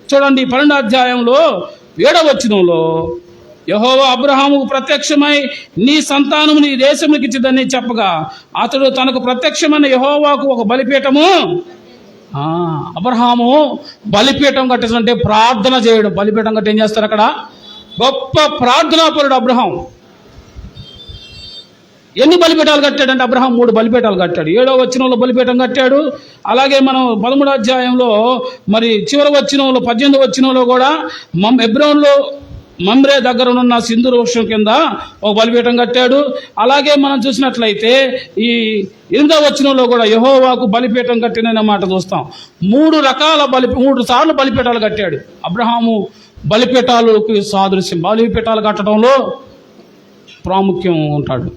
చూడండి, 12వ అధ్యాయంలో 7వ వచనంలో, యెహోవా అబ్రహాముకు ప్రత్యక్షమై నీ సంతానము నీ దేశమునికి ఇచ్చిదని చెప్పగా అతడు తనకు ప్రత్యక్షమైన యెహోవాకు ఒక బలిపీఠము. అబ్రహాము బలిపీఠం కట్టించాలంటే ప్రార్థన చేయడం. బలిపీఠం కట్టి ఏం చేస్తారు అక్కడ? గొప్ప ప్రార్థనాపరుడు అబ్రహాం. ఎన్ని బలిపీఠాలు కట్టాడంటే అబ్రహాం 3 బలిపీఠాలు కట్టాడు. 7వ వచనంలో బలిపీఠం కట్టాడు. అలాగే మనం 13వ అధ్యాయంలో మరి చివరి వచనంలో 18వ వచనంలో కూడా హెబ్రోన్లో మమ్రే దగ్గర ఉన్న సింధూర వృక్షం కింద ఒక బలిపీఠం కట్టాడు. అలాగే మనం చూసినట్లయితే ఈ 8వ వచనంలో కూడా యెహోవాకు బలిపీఠం కట్టిన మాట చూస్తాం. 3 సార్లు బలిపీఠాలు కట్టాడు అబ్రహాము. బలిపీఠాలకు సాదృశ్యం. బలిపీఠాలు కట్టడంలో ప్రాముఖ్యం ఉంటాడు.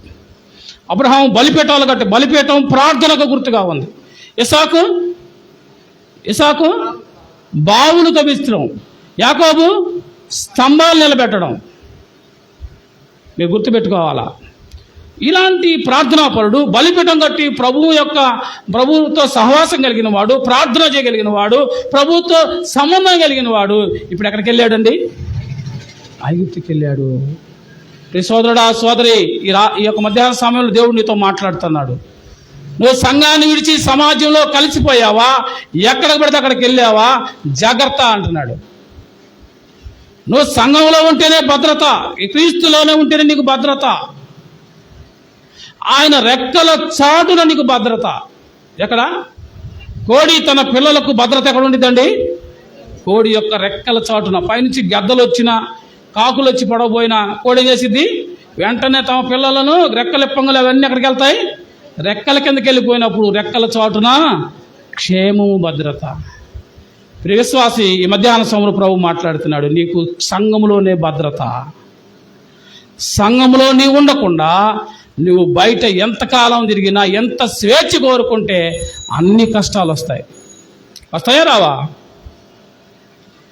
అబ్రహాము బలిపీఠాలు కట్టి, బలిపీఠం ప్రార్థనకు గుర్తుగా ఉంది. ఇసాకు బావులు తవ్వించడం, యాకోబు స్తంభాలు నిలబెట్టడం. మీరు గుర్తుపెట్టుకోవాలా. ఇలాంటి ప్రార్థనాపరుడు, బలిపీఠం కట్టి ప్రభువుతో సహవాసం కలిగిన వాడు, ప్రార్థన చేయగలిగిన వాడు, ప్రభువుతో సంబంధం కలిగిన వాడు ఇప్పుడు ఎక్కడికి వెళ్ళాడండి? ఐగుప్తుకి వెళ్ళాడు. సోదరుడా, సోదరి, ఈ యొక్క మధ్యాహ్న సమయంలో దేవుడు నీతో మాట్లాడుతున్నాడు. నువ్వు సంఘాన్ని విడిచి సమాజంలో కలిసిపోయావా? ఎక్కడికి పడితే అక్కడికి వెళ్ళావా? జాగ్రత్త అంటున్నాడు. నువ్వు సంఘంలో ఉంటేనే భద్రత, ఈ క్రీస్తులోనే ఉంటేనే నీకు భద్రత. ఆయన రెక్కల చాటున నీకు భద్రత. ఎక్కడ? కోడి తన పిల్లలకు భద్రత ఎక్కడ ఉండిద్దండి? కోడి యొక్క రెక్కల చాటున. పైనుంచి గద్దలు వచ్చినా, కాకులు వచ్చి పడవపోయినా కోడి ఏం చేసిద్ది? వెంటనే తమ పిల్లలను రెక్కలిప్పంగులు అవన్నీ ఎక్కడికి వెళ్తాయి? రెక్కల కిందకి వెళ్ళిపోయినప్పుడు రెక్కల చాటున క్షేమము, భద్రత. విశ్వాసి, ఈ మధ్యాహ్న సమయంలో ప్రభు మాట్లాడుతున్నాడు, నీకు సంఘములోనే భద్రత. సంఘములో నీవు ఉండకుండా నువ్వు బయట ఎంతకాలం తిరిగినా, ఎంత స్వేచ్ఛ కోరుకుంటే అన్ని కష్టాలు వస్తాయి. వస్తాయా రావా?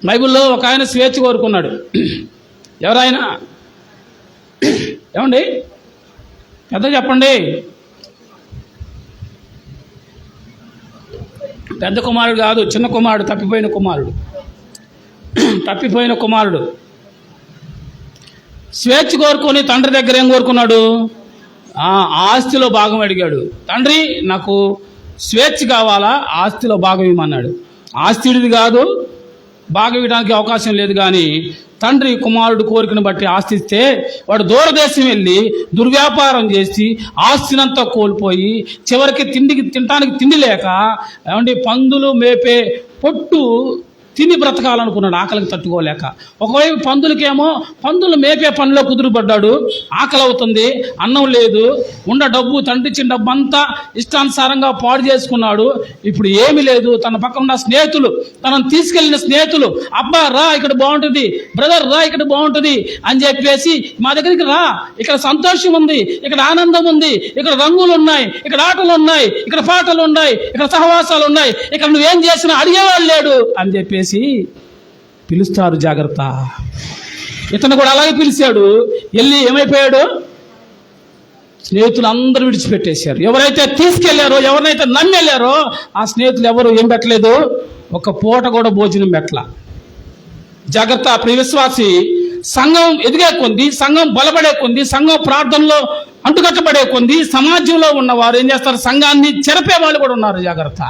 బైబిల్లో ఒక ఆయన స్వేచ్ఛ కోరుకున్నాడు. ఎవరైనా? ఏమండి, పెద్ద చెప్పండి. పెద్ద కుమారుడు కాదు, చిన్న కుమారుడు, తప్పిపోయిన కుమారుడు స్వేచ్ఛ కోరుకొని తండ్రి దగ్గర ఏం కోరుకున్నాడు? ఆస్తిలో భాగం అడిగాడు. తండ్రి, నాకు స్వేచ్ఛ కావాలా, ఆస్తిలో భాగం ఇవ్వమన్నాడు. ఆస్తిడిది కాదు, భాగం ఇవ్వడానికి అవకాశం లేదు. కానీ తండ్రి కుమారుడు కోరికను బట్టి ఆస్తి ఇస్తే వాడు దూరదేశం వెళ్ళి దుర్వ్యాపారం చేసి ఆస్తినంతా కోల్పోయి చివరికి తినడానికి తిండి లేక, ఏమంటే పందులు మేపే పొట్టు తిని బ్రతకాలనుకున్నాడు, ఆకలికి తట్టుకోలేక. ఒకవైపు పందులు మేపే పనిలో కుదురుపడ్డాడు. ఆకలి అవుతుంది, అన్నం లేదు, డబ్బు, తండ్రి ఇచ్చిన డబ్బు అంతా ఇష్టానుసారంగా పాడు చేసుకున్నాడు. ఇప్పుడు ఏమీ లేదు. తన పక్కన ఉన్న స్నేహితులు, తనను తీసుకెళ్లిన స్నేహితులు, అబ్బా రా ఇక్కడ బాగుంటుంది, బ్రదర్ రా ఇక్కడ బాగుంటుంది అని చెప్పేసి, మా దగ్గరికి రా, ఇక్కడ సంతోషం ఉంది, ఇక్కడ ఆనందం ఉంది, ఇక్కడ రంగులు ఉన్నాయి, ఇక్కడ ఆటలు ఉన్నాయి, ఇక్కడ పాటలు ఉన్నాయి, ఇక్కడ సహవాసాలు ఉన్నాయి, ఇక్కడ నువ్వేం చేసినా అడిగేవాళ్ళు లేడు అని చెప్పేసి పిలుస్తారు. జాగ్రత్త. ఇతను కూడా అలాగే పిలిచాడు. వెళ్ళి ఏమైపోయాడు? స్నేహితులు అందరూ విడిచిపెట్టేశారు. ఎవరైతే తీసుకెళ్లారో, ఎవరినైతే నమ్మి వెళ్ళారో ఆ స్నేహితులు ఎవరు ఏం పెట్టలేదు, ఒక పూట కూడా భోజనం పెట్టల. జాగ్రత్త. ప్రియ విశ్వాసి, సంఘం ఎదిగే కొంది, సంఘం బలపడే కొంది, సంఘం ప్రార్థనలో అంటుకట్టబడే కొంది సమాజంలో ఉన్నవారు ఏం చేస్తారు? సంఘాన్ని చెరపే వాళ్ళు కూడా ఉన్నారు. జాగ్రత్త.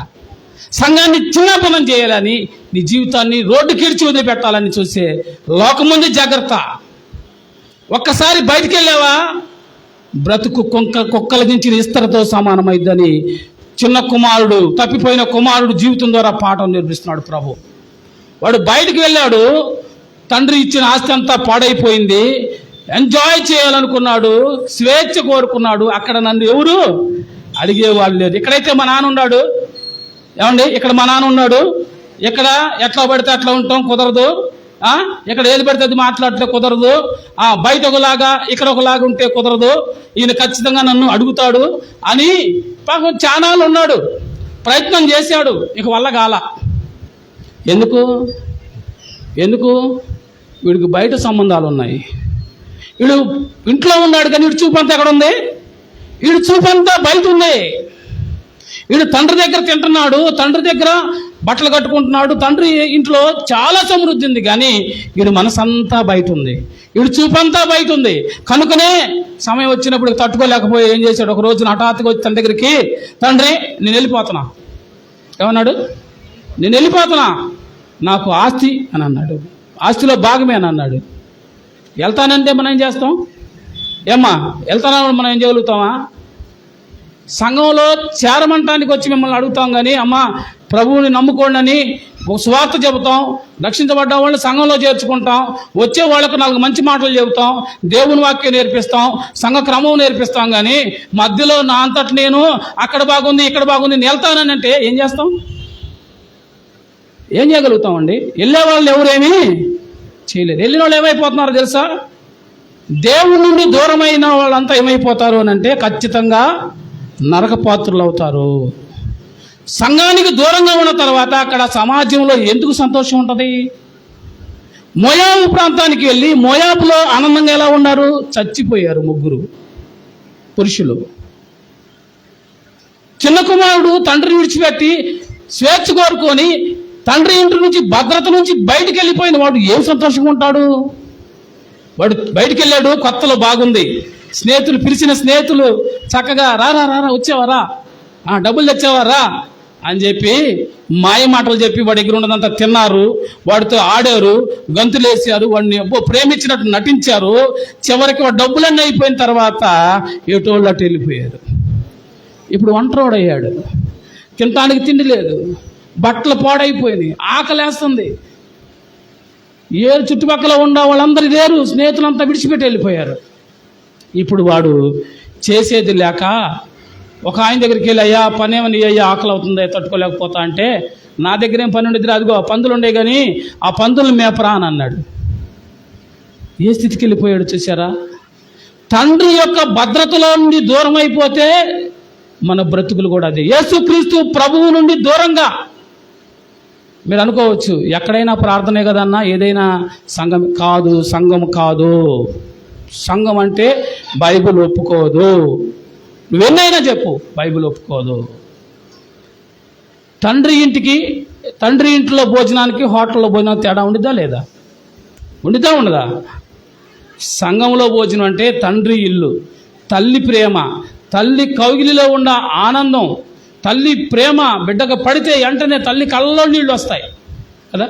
సంఘాన్ని చిన్నపనం చేయాలని, నీ జీవితాన్ని రోడ్డు కీడ్చి వదిలిపెట్టాలని చూసే లోకం ఉంది. జాగ్రత్త. ఒక్కసారి బయటికి వెళ్ళావా, బ్రతుకు కుక్కల నుంచి ఇస్తరతో సమానమైందని తప్పిపోయిన కుమారుడు జీవితం ద్వారా పాఠం నేర్పిస్తున్నాడు ప్రభు. వాడు బయటికి వెళ్ళాడు, తండ్రి ఇచ్చిన ఆస్తి అంతా పాడైపోయింది, ఎంజాయ్ చేయాలనుకున్నాడు, స్వేచ్ఛ కోరుకున్నాడు. అక్కడ నన్ను ఎవరు అడిగేవాళ్ళు లేదు. ఇక్కడైతే మా నాన్న ఉన్నాడు. ఏమండి, ఇక్కడ మా నాన్న ఉన్నాడు. ఇక్కడ ఎట్లా పడితే అట్లా ఉంటాం కుదరదు. ఇక్కడ ఏది పడితే అది మాట్లాడితే కుదరదు. బయట ఒకలాగా ఇక్కడ ఒకలాగా ఉంటే కుదరదు. ఈయన ఖచ్చితంగా నన్ను అడుగుతాడు అని పాపం చానాలు ఉన్నాడు, ప్రయత్నం చేశాడు. ఇక వల్ల కాల. ఎందుకు? వీడికి బయట సంబంధాలు ఉన్నాయి. వీడు ఇంట్లో ఉన్నాడు కానీ వీడు చూపంతా ఎక్కడ ఉంది? వీడు చూపంతా బయట ఉంది. వీడు తండ్రి దగ్గర తింటున్నాడు, తండ్రి దగ్గర బట్టలు కట్టుకుంటున్నాడు, తండ్రి ఇంట్లో చాలా సమృద్ధి ఉంది, కానీ వీడు మనసంతా బయట ఉంది, వీడు చూపంతా బయట ఉంది. కనుకనే సమయం వచ్చినప్పుడు తట్టుకోలేకపోయి ఏం చేశాడు? ఒక రోజున హఠాత్తుగా వచ్చి తన దగ్గరికి, తండ్రి నేను వెళ్ళిపోతున్నా. ఏమన్నాడు? నేను వెళ్ళిపోతున్నా, నాకు ఆస్తి అని అన్నాడు. ఆస్తిలో భాగమే అని అన్నాడు. వెళ్తానంటే మనం ఏం చేస్తాం? ఏమ్మా వెళ్తానా మనం ఏం చేయగలుగుతామా? సంఘంలో చేరమంటానికి వచ్చి మిమ్మల్ని అడుగుతాం, కానీ అమ్మ ప్రభువుని నమ్ముకోండి అని ఒక సువార్త చెబుతాం, రక్షించబడ్డ వాళ్ళని సంఘంలో చేర్చుకుంటాం, వచ్చే వాళ్ళకు 4 మంచి మాటలు చెబుతాం, దేవుని వాక్యం నేర్పిస్తాం, సంఘ క్రమం నేర్పిస్తాం. కానీ మధ్యలో నా అంతటి నేను అక్కడ బాగుంది ఇక్కడ బాగుంది నేను వెళ్తానని అంటే ఏం చేస్తాం? ఏం చేయగలుగుతామండి? వెళ్ళే వాళ్ళు ఎవరేమీ చేయలేదు. వెళ్ళిన వాళ్ళు ఏమైపోతున్నారో తెలుసా? దేవుడి నుండి దూరమైన వాళ్ళంతా ఏమైపోతారు అని అంటే ఖచ్చితంగా నరకపాత్రులు అవుతారు. సంఘానికి దూరంగా ఉన్న తర్వాత అక్కడ సమాజంలో ఎందుకు సంతోషం ఉంటుంది? మోయాబు ప్రాంతానికి వెళ్ళి మోయాబులో ఆనందంగా ఎలా ఉన్నారు? చచ్చిపోయారు ముగ్గురు పురుషులు. చిన్న కుమారుడు తండ్రిని విడిచిపెట్టి స్వేచ్ఛ కోరుకొని తండ్రి ఇంటి నుంచి భద్రత నుంచి బయటికి వెళ్ళిపోయిన వాడు ఏం సంతోషంగా ఉంటాడు? వాడు బయటికి వెళ్ళాడు, కొత్తలో బాగుంది, స్నేహితులు పిలిచిన స్నేహితులు చక్కగా రా రా రా వచ్చేవారా, డబ్బులు తెచ్చేవారా అని చెప్పి మాయ మాటలు చెప్పి వాడి దగ్గర ఉన్నదంతా తిన్నారు, వాడితో ఆడారు, గంతులేసారు, వాడిని ప్రేమించినట్టు నటించారు. చివరికి వాడు డబ్బులన్నీ అయిపోయిన తర్వాత ఎటోళ్ళు అటు వెళ్ళిపోయారు. ఇప్పుడు ఒంటరోడయ్యాడు, తినటానికి తిండి లేదు, బట్టలు పాడైపోయినాయి, ఆకలేస్తుంది. చుట్టుపక్కల ఉన్న వాళ్ళందరూ లేరు, స్నేహితులంతా విడిచిపెట్టి వెళ్ళిపోయారు. ఇప్పుడు వాడు చేసేది లేక ఒక ఆయన దగ్గరికి వెళ్ళి, అయ్యా పని ఏమని, అయ్యా ఆకలి అవుతుంది తట్టుకోలేకపోతా అంటే, నా దగ్గర ఏం పని ఉండేది, అదిగో పందులు ఉండే కానీ ఆ పందులను మేపరా అని అన్నాడు. ఏ స్థితికి వెళ్ళిపోయాడు చూసారా? తండ్రి యొక్క భద్రతలో నుండి దూరం అయిపోతే మన బ్రతుకులు కూడా అదే. యేసుక్రీస్తు ప్రభువు నుండి దూరంగా. మీరు అనుకోవచ్చు ఎక్కడైనా ప్రార్థనే కదన్నా, ఏదైనా సంఘం కాదు, సంఘం కాదు. సంఘం అంటే బైబిల్ ఒప్పుకోదు. నువ్వెన్నైనా చెప్పు, బైబిల్ ఒప్పుకోదు. తండ్రి ఇంట్లో భోజనానికి హోటల్లో భోజనం తేడా ఉండిద్దా లేదా? ఉండిద్దా ఉండదా? సంఘంలో భోజనం అంటే తండ్రి ఇల్లు, తల్లి ప్రేమ, తల్లి కౌగిలిలో ఉన్న ఆనందం, తల్లి ప్రేమ. బిడ్డకు పడితే వెంటనే తల్లి కళ్ళలో నీళ్ళు వస్తాయి కదా.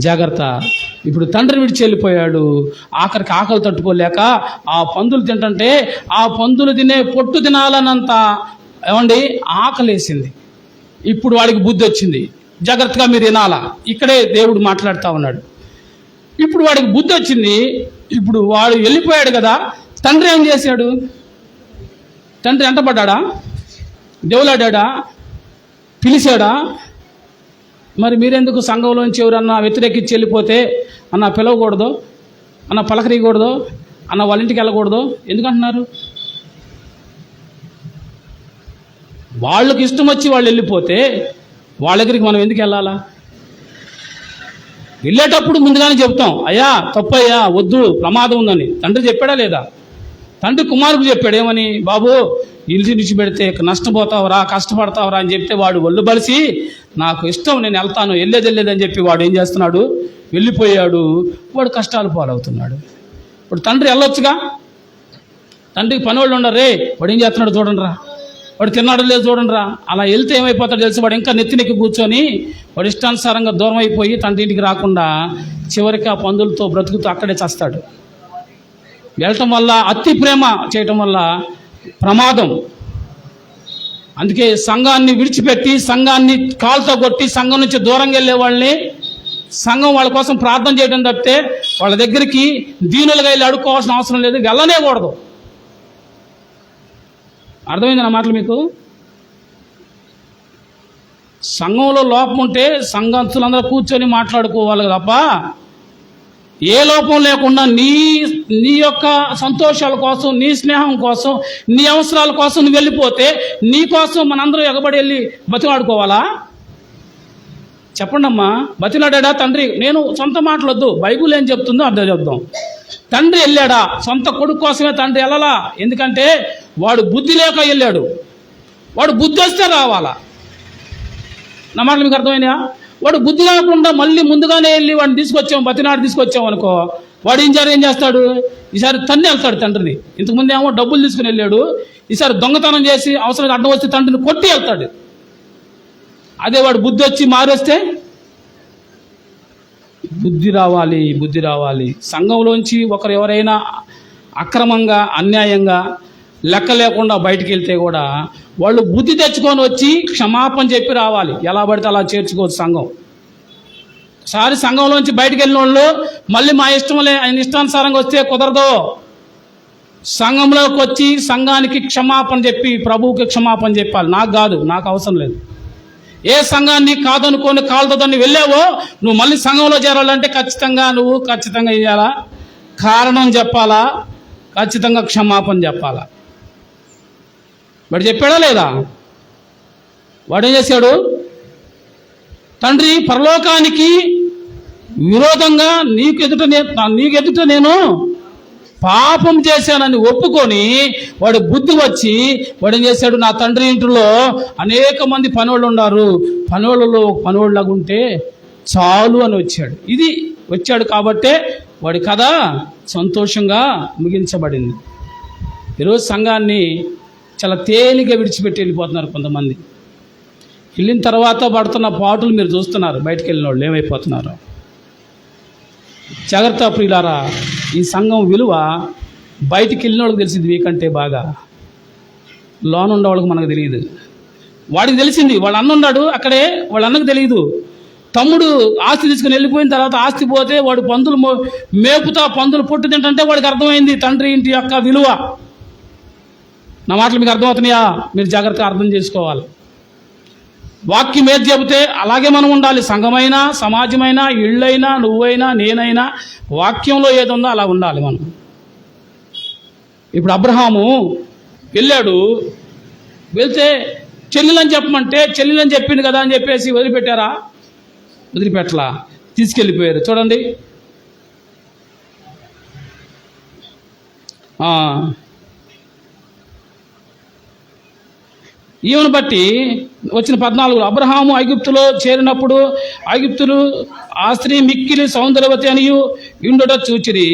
జాగ్రత్త. ఇప్పుడు తండ్రి విడిచి వెళ్ళిపోయాడు, ఆఖరికి ఆకలి తట్టుకోలేక ఆ పందులు తింటుంటే ఆ పందులు తినే పొట్టు తినాలన్నంత ఏమండి ఆకలేసింది. ఇప్పుడు వాడికి బుద్ధి వచ్చింది, జాగ్రత్తగా మీరు వినాలా, ఇక్కడే దేవుడు మాట్లాడుతూ ఉన్నాడు. ఇప్పుడు వాడికి బుద్ధి వచ్చింది. ఇప్పుడు వాడు వెళ్ళిపోయాడు కదా, తండ్రి ఏం చేశాడు? తండ్రి ఎంటపడ్డా? దేవులాడా? పిలిచాడా? మరి మీరెందుకు సంఘంలోంచి ఎవరన్నా వ్యతిరేకించి వెళ్ళిపోతే అన్న పిలవకూడదు, అన్న పలకరీయకూడదు, అన్న వాళ్ళ ఇంటికి వెళ్ళకూడదు ఎందుకంటున్నారు? వాళ్ళకి ఇష్టం వచ్చి వాళ్ళు వెళ్ళిపోతే వాళ్ళ దగ్గరికి మనం ఎందుకు వెళ్ళాలా? వెళ్ళేటప్పుడు ముందుగానే చెప్తాం, అయ్యా తప్పయ్యా వద్దు ప్రమాదం ఉందని. తండ్రి చెప్పాడా లేదా? తండ్రి కుమారుకు చెప్పాడు ఏమని? బాబు ఇల్లు విడిచిపెడితే నష్టపోతావురా, కష్టపడతావురా అని చెప్తే వాడు ఒళ్ళు బలిసి నాకు ఇష్టం, నేను వెళ్తాను, వెళ్ళేదని చెప్పి వాడు ఏం చేస్తున్నాడు? వెళ్ళిపోయాడు. వాడు కష్టాలు పాలవుతున్నాడు. ఇప్పుడు తండ్రి వెళ్ళొచ్చుగా, తండ్రికి పని వాళ్ళు ఉండరు, రే వాడు ఏం చేస్తున్నాడు చూడండి రా, వాడు తిన్నాడు లేదు చూడండి రా. అలా వెళ్తే ఏమైపోతాడు తెలిసి వాడు ఇంకా నెత్తినెక్కి కూర్చొని వాడు ఇష్టానుసారంగా దూరం అయిపోయి తండ్రి ఇంటికి రాకుండా చివరికి ఆ పందులతో బ్రతుకుతూ అక్కడే చస్తాడు. వెళ్ళటం వల్ల, అతి ప్రేమ చేయటం వల్ల ప్రమాదం. అందుకే సంఘాన్ని విడిచిపెట్టి, సంఘాన్ని కాలుతో కొట్టి, సంఘం నుంచి దూరంగా వెళ్ళే వాళ్ళని, సంఘం వాళ్ళ కోసం ప్రార్థన చేయడం తప్పితే వాళ్ళ దగ్గరికి దీనులుగా వెళ్ళి అడుక్కోవాల్సిన అవసరం లేదు, వెళ్ళనేకూడదు. అర్థమైంది నా మాటలు మీకు? సంఘంలో లోపం ఉంటే సంఘస్థులందరూ కూర్చొని మాట్లాడుకోవాలి తప్ప ఏ లోపం లేకుండా నీ యొక్క సంతోషాల కోసం, నీ స్నేహం కోసం, నీ అవసరాల కోసం నువ్వు వెళ్ళిపోతే నీ కోసం మనందరూ ఎగబడి వెళ్ళి బతిలాడుకోవాలా? చెప్పండి అమ్మా. బతిలాడా తండ్రి? నేను సొంత మాటలొద్దు, బైబుల్ ఏం చెప్తుందో అర్థం చెప్దాం. తండ్రి వెళ్ళాడా? సొంత కొడుకు కోసమే తండ్రి వెళ్ళాలా? ఎందుకంటే వాడు బుద్ధి లేక వెళ్ళాడు, వాడు బుద్ధి వస్తే రావాలా. నా మాటలు మీకు అర్థమైనా? వాడు బుద్ధి లేకుండా మళ్ళీ ముందుగానే వెళ్ళి వాడిని తీసుకొచ్చాం, బతినాడు తీసుకొచ్చాం అనుకో, వాడు ఏం చేస్తాడు? ఈసారి తన్ని వెళ్తాడు తండ్రిని. ఇంతకుముందు ఏమో డబ్బులు తీసుకుని వెళ్ళాడు, ఈసారి దొంగతనం చేసి అవసరం అడ్డం వస్తే తండ్రిని కొట్టి వెళ్తాడు. అదే వాడు బుద్ధి వచ్చి మారేస్తే, బుద్ధి రావాలి. సంఘంలోంచి ఒకరు ఎవరైనా అక్రమంగా, అన్యాయంగా, లెక్క లేకుండా బయటికి వెళ్తే కూడా వాళ్ళు బుద్ధి తెచ్చుకొని వచ్చి క్షమాపణ చెప్పి రావాలి. ఎలా పడితే అలా చేర్చుకోవచ్చు సంఘం. ఒకసారి సంఘంలోంచి బయటికి వెళ్ళిన వాళ్ళు మళ్ళీ మా ఇష్టంలే, ఆయన ఇష్టానుసారంగా వస్తే కుదరదు. సంఘంలోకి వచ్చి సంఘానికి క్షమాపణ చెప్పి, ప్రభువుకి క్షమాపణ చెప్పాలి. నాకు కాదు, నాకు అవసరం లేదు. ఏ సంఘాన్ని కాదనుకొని కాలుతో దాన్ని వెళ్ళావో నువ్వు మళ్ళీ సంఘంలో చేరాలంటే ఖచ్చితంగా చేయాలా? కారణం చెప్పాలా, ఖచ్చితంగా క్షమాపణ చెప్పాలా. వాడు చెప్పాడా లేదా? వాడేం చేశాడు? తండ్రి, పరలోకానికి విరోధంగా నీకు ఎదుట నేను పాపం చేశానని ఒప్పుకొని వాడు బుద్ధి వచ్చి వాడు ఏం చేశాడు? నా తండ్రి ఇంటిలో అనేక మంది పనివాళ్ళు ఉన్నారు, పనివాళ్ళలో పనివాళ్ళలాగా ఉంటే చాలు అని వచ్చాడు. ఇది వచ్చాడు కాబట్టే వాడి కథ సంతోషంగా ముగించబడింది. ఈరోజు సంఘాన్ని చాలా తేలిగా విడిచిపెట్టి వెళ్ళిపోతున్నారు కొంతమంది. వెళ్ళిన తర్వాత పడుతున్న పాటలు మీరు చూస్తున్నారు. బయటకు వెళ్ళిన వాళ్ళు ఏమైపోతున్నారు. జాగ్రత్త ప్రియులారా, ఈ సంఘం విలువ బయటికి వెళ్ళిన వాళ్ళకి తెలిసింది మీకంటే బాగా. లోన్ ఉండే వాళ్ళకి మనకు తెలియదు. వాడికి తెలిసింది, వాళ్ళ అన్న ఉన్నాడు అక్కడే, వాళ్ళ అన్నకు తెలియదు. తమ్ముడు ఆస్తి తీసుకుని వెళ్ళిపోయిన తర్వాత ఆస్తి పోతే వాడు పందులు మేపుతా పందులు పొట్టు తింటే వాడికి అర్థమైంది తండ్రి ఇంటి యొక్క విలువ. నా మాటలు మీకు అర్థమవుతున్నాయా? మీరు జాగ్రత్తగా అర్థం చేసుకోవాలి. వాక్యం ఏది చెబితే అలాగే మనం ఉండాలి. సంఘమైనా, సమాజమైనా, ఇళ్ళైనా, నువ్వైనా, నేనైనా వాక్యంలో ఏది ఉందో అలా ఉండాలి మనం. ఇప్పుడు అబ్రహాము వెళ్ళాడు, వెళ్తే చెల్లెలని చెప్పమంటే చెల్లెలని చెప్పింది కదా అని చెప్పేసి వదిలిపెట్టారా? వదిలిపెట్టలా, తీసుకెళ్ళిపోయారు. చూడండి, ఈమెను బట్టి వచ్చిన 14 అబ్రహాము ఐగుప్తులో చేరినప్పుడు ఐగుప్తులు ఆ స్త్రీ మిక్కిలి సౌందర్యవతి అనియు ఇండుట చూచిరి.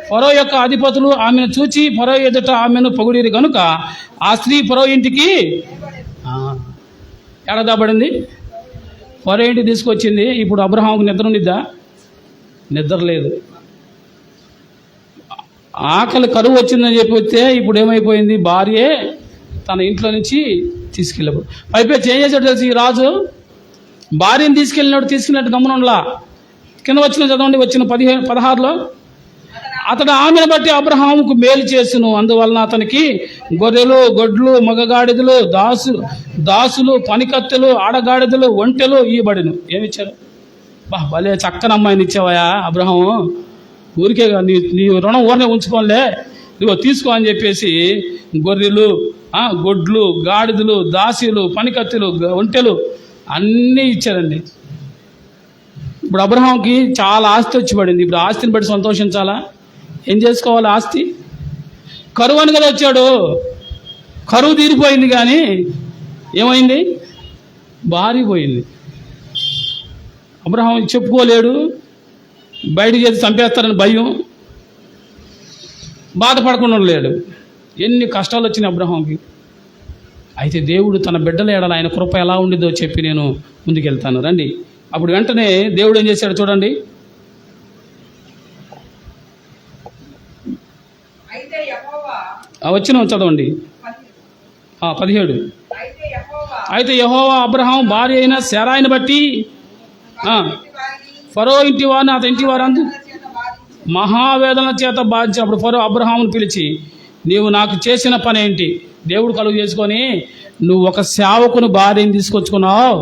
ఫరో యొక్క అధిపతులు ఆమెను చూచి ఫరో ఎదుట ఆమెను పొగిడిరి గనుక ఆ స్త్రీ ఫరో ఇంటికి ఎడదాబడింది. ఫరో ఇంటికి తీసుకొచ్చింది. ఇప్పుడు అబ్రహాముకు నిద్ర ఉండిద్దా? నిద్ర లేదు. ఆకలి కరువు వచ్చిందని చెప్పి వస్తే ఇప్పుడు ఏమైపోయింది? భార్యే తన ఇంట్లో నుంచి తీసుకెళ్ళాడు. పైపేసి ఏం చేశాడు తెలిసి ఈ రాజు? భార్యను తీసుకెళ్ళినట్టు గమనంలా. కింద వచ్చిన చదవండి, వచ్చిన 16లో అతడు ఆమెను బట్టి అబ్రహాముకు మేలు చేసును, అందువలన అతనికి గొర్రెలు, గొడ్లు, మగగాడిదలు, దాసులు, పనికత్తెలు, ఆడగాడిదలు, ఒంటెలు ఇవ్వబడిను. ఏమిచ్చారు? భలే చక్కని అమ్మాయిని ఇచ్చావయా అబ్రహాము, ఊరికే నీ రుణం ఊరనే ఉంచుకోనిలే, ఇదిగో తీసుకో అని చెప్పేసి గొర్రెలు, గొడ్లు, గాడిదలు, దాసీలు, పనికత్తెలు, ఒంటెలు అన్నీ ఇచ్చారండి. ఇప్పుడు అబ్రహాంకి చాలా ఆస్తి వచ్చి పడింది. ఇప్పుడు ఆస్తిని బట్టి సంతోషించాలా? ఏం చేసుకోవాలి? ఆస్తి కరువు అని కదా వచ్చాడు. కరువు తీరిపోయింది కానీ ఏమైంది? భారీ పోయింది. అబ్రహాం చెప్పుకోలేడు, బయటికి చేసి చంపేస్తారని భయం, బాధపడకుండా లేడు. ఎన్ని కష్టాలు వచ్చినాయి అబ్రహాంకి. అయితే దేవుడు తన బిడ్డల ఎడల ఆయన కృప ఎలా ఉండిద్దో చెప్పి నేను ముందుకెళ్తాను రండి. అప్పుడు వెంటనే దేవుడు ఏం చేశాడు చూడండి. వచ్చిన చదవండి 17. అయితే యెహోవా అబ్రహాం భార్య అయిన శారాయిని బట్టి ఫరో ఇంటి వారిని అతని ఇంటి వారు మహావేదన చేత బాధించి అప్పుడు ఫరో అబ్రహామును పిలిచి, నీవు నాకు చేసిన పని ఏంటి? దేవుడు కలుగు చేసుకొని నువ్వు ఒక సేవకుని భార్యని తీసుకొచ్చుకున్నావు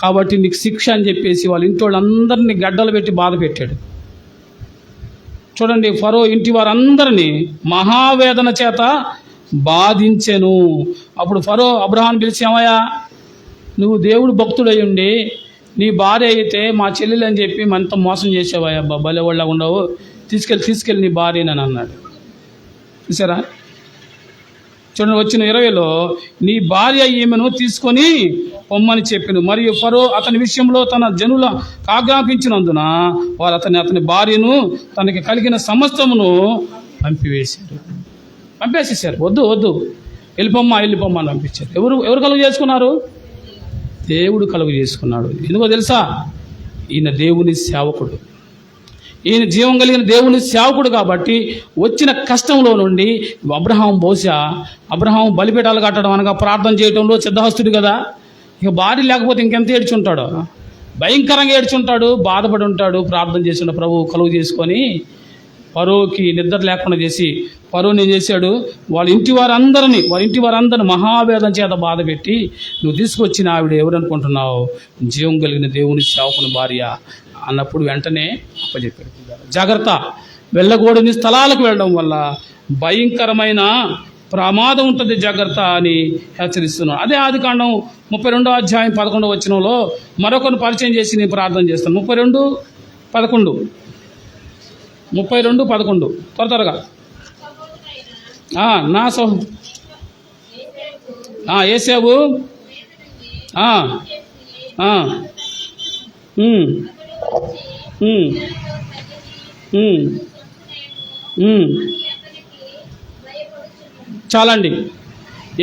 కాబట్టి నీకు శిక్ష అని చెప్పేసి వాళ్ళ ఇంటి వాళ్ళందరినీ గడ్డలు పెట్టి బాధ పెట్టాడు. చూడండి, ఫరో ఇంటి వారందరినీ మహావేదన చేత బాధించెను. అప్పుడు ఫరో అబ్రహాం పిలిచి, ఏమయ్యా నువ్వు దేవుడు భక్తుడై ఉండి నీ భార్య అయితే మా చెల్లెలు అని చెప్పి మనతో మోసం చేసావయ్యా, భలే వాళ్ళ ఉండవు, తీసుకెళ్ళి నీ భార్యని అని అన్నాడు. చూసారా? చూడండి, వచ్చిన 20లో నీ భార్య ఈమెను తీసుకొని పొమ్మని చెప్పిను. మరియు ఫరో అతని విషయంలో తన జనుల ఆజ్ఞాపించినందున వారు అతని భార్యను తనకి కలిగిన సమస్తమును పంపేసేసారు. వద్దు వెళ్ళిపోమ్మా అని పంపించారు. ఎవరు కలుగు చేసుకున్నారు? దేవుడు కలుగు చేసుకున్నాడు. ఎందుకో తెలుసా? ఈయన దేవుని సేవకుడు, ఈయన జీవం కలిగిన దేవుని సేవకుడు కాబట్టి వచ్చిన కష్టంలో నుండి అబ్రహాం బలిపీఠాలు కట్టడం అనగా ప్రార్థన చేయడంలో సిద్ధహస్తుడు కదా. ఇక భార్య లేకపోతే ఇంకెంత ఏడ్చుంటాడో, భయంకరంగా ఏడ్చుంటాడు, బాధపడి ఉంటాడు. ప్రార్థన చేసిన ప్రభు కలుగు చేసుకొని ఫరోకి నిద్ర లేకుండా చేసి ఫరోని ఏం చేశాడు? వాళ్ళ ఇంటి వారందరినీ మహావేదన చేత బాధ పెట్టి, నువ్వు తీసుకొచ్చిన ఆవిడ ఎవరనుకుంటున్నావు? జీవం కలిగిన దేవుని సేవకుని భార్య అన్నప్పుడు వెంటనే అప్పచెప్పాడు. జాగ్రత్త, వెళ్ళకూడని స్థలాలకు వెళ్ళడం వల్ల భయంకరమైన ప్రమాదం ఉంటుంది, జాగ్రత్త అని హెచ్చరిస్తున్నాను. అదే ఆదికాండం 32వ అధ్యాయం 11వ వచనంలో మరొకరిని పరిచయం చేసి నేను ప్రార్థన చేస్తాను. 32:11 త్వరగా నా ఏసావు చాలండి.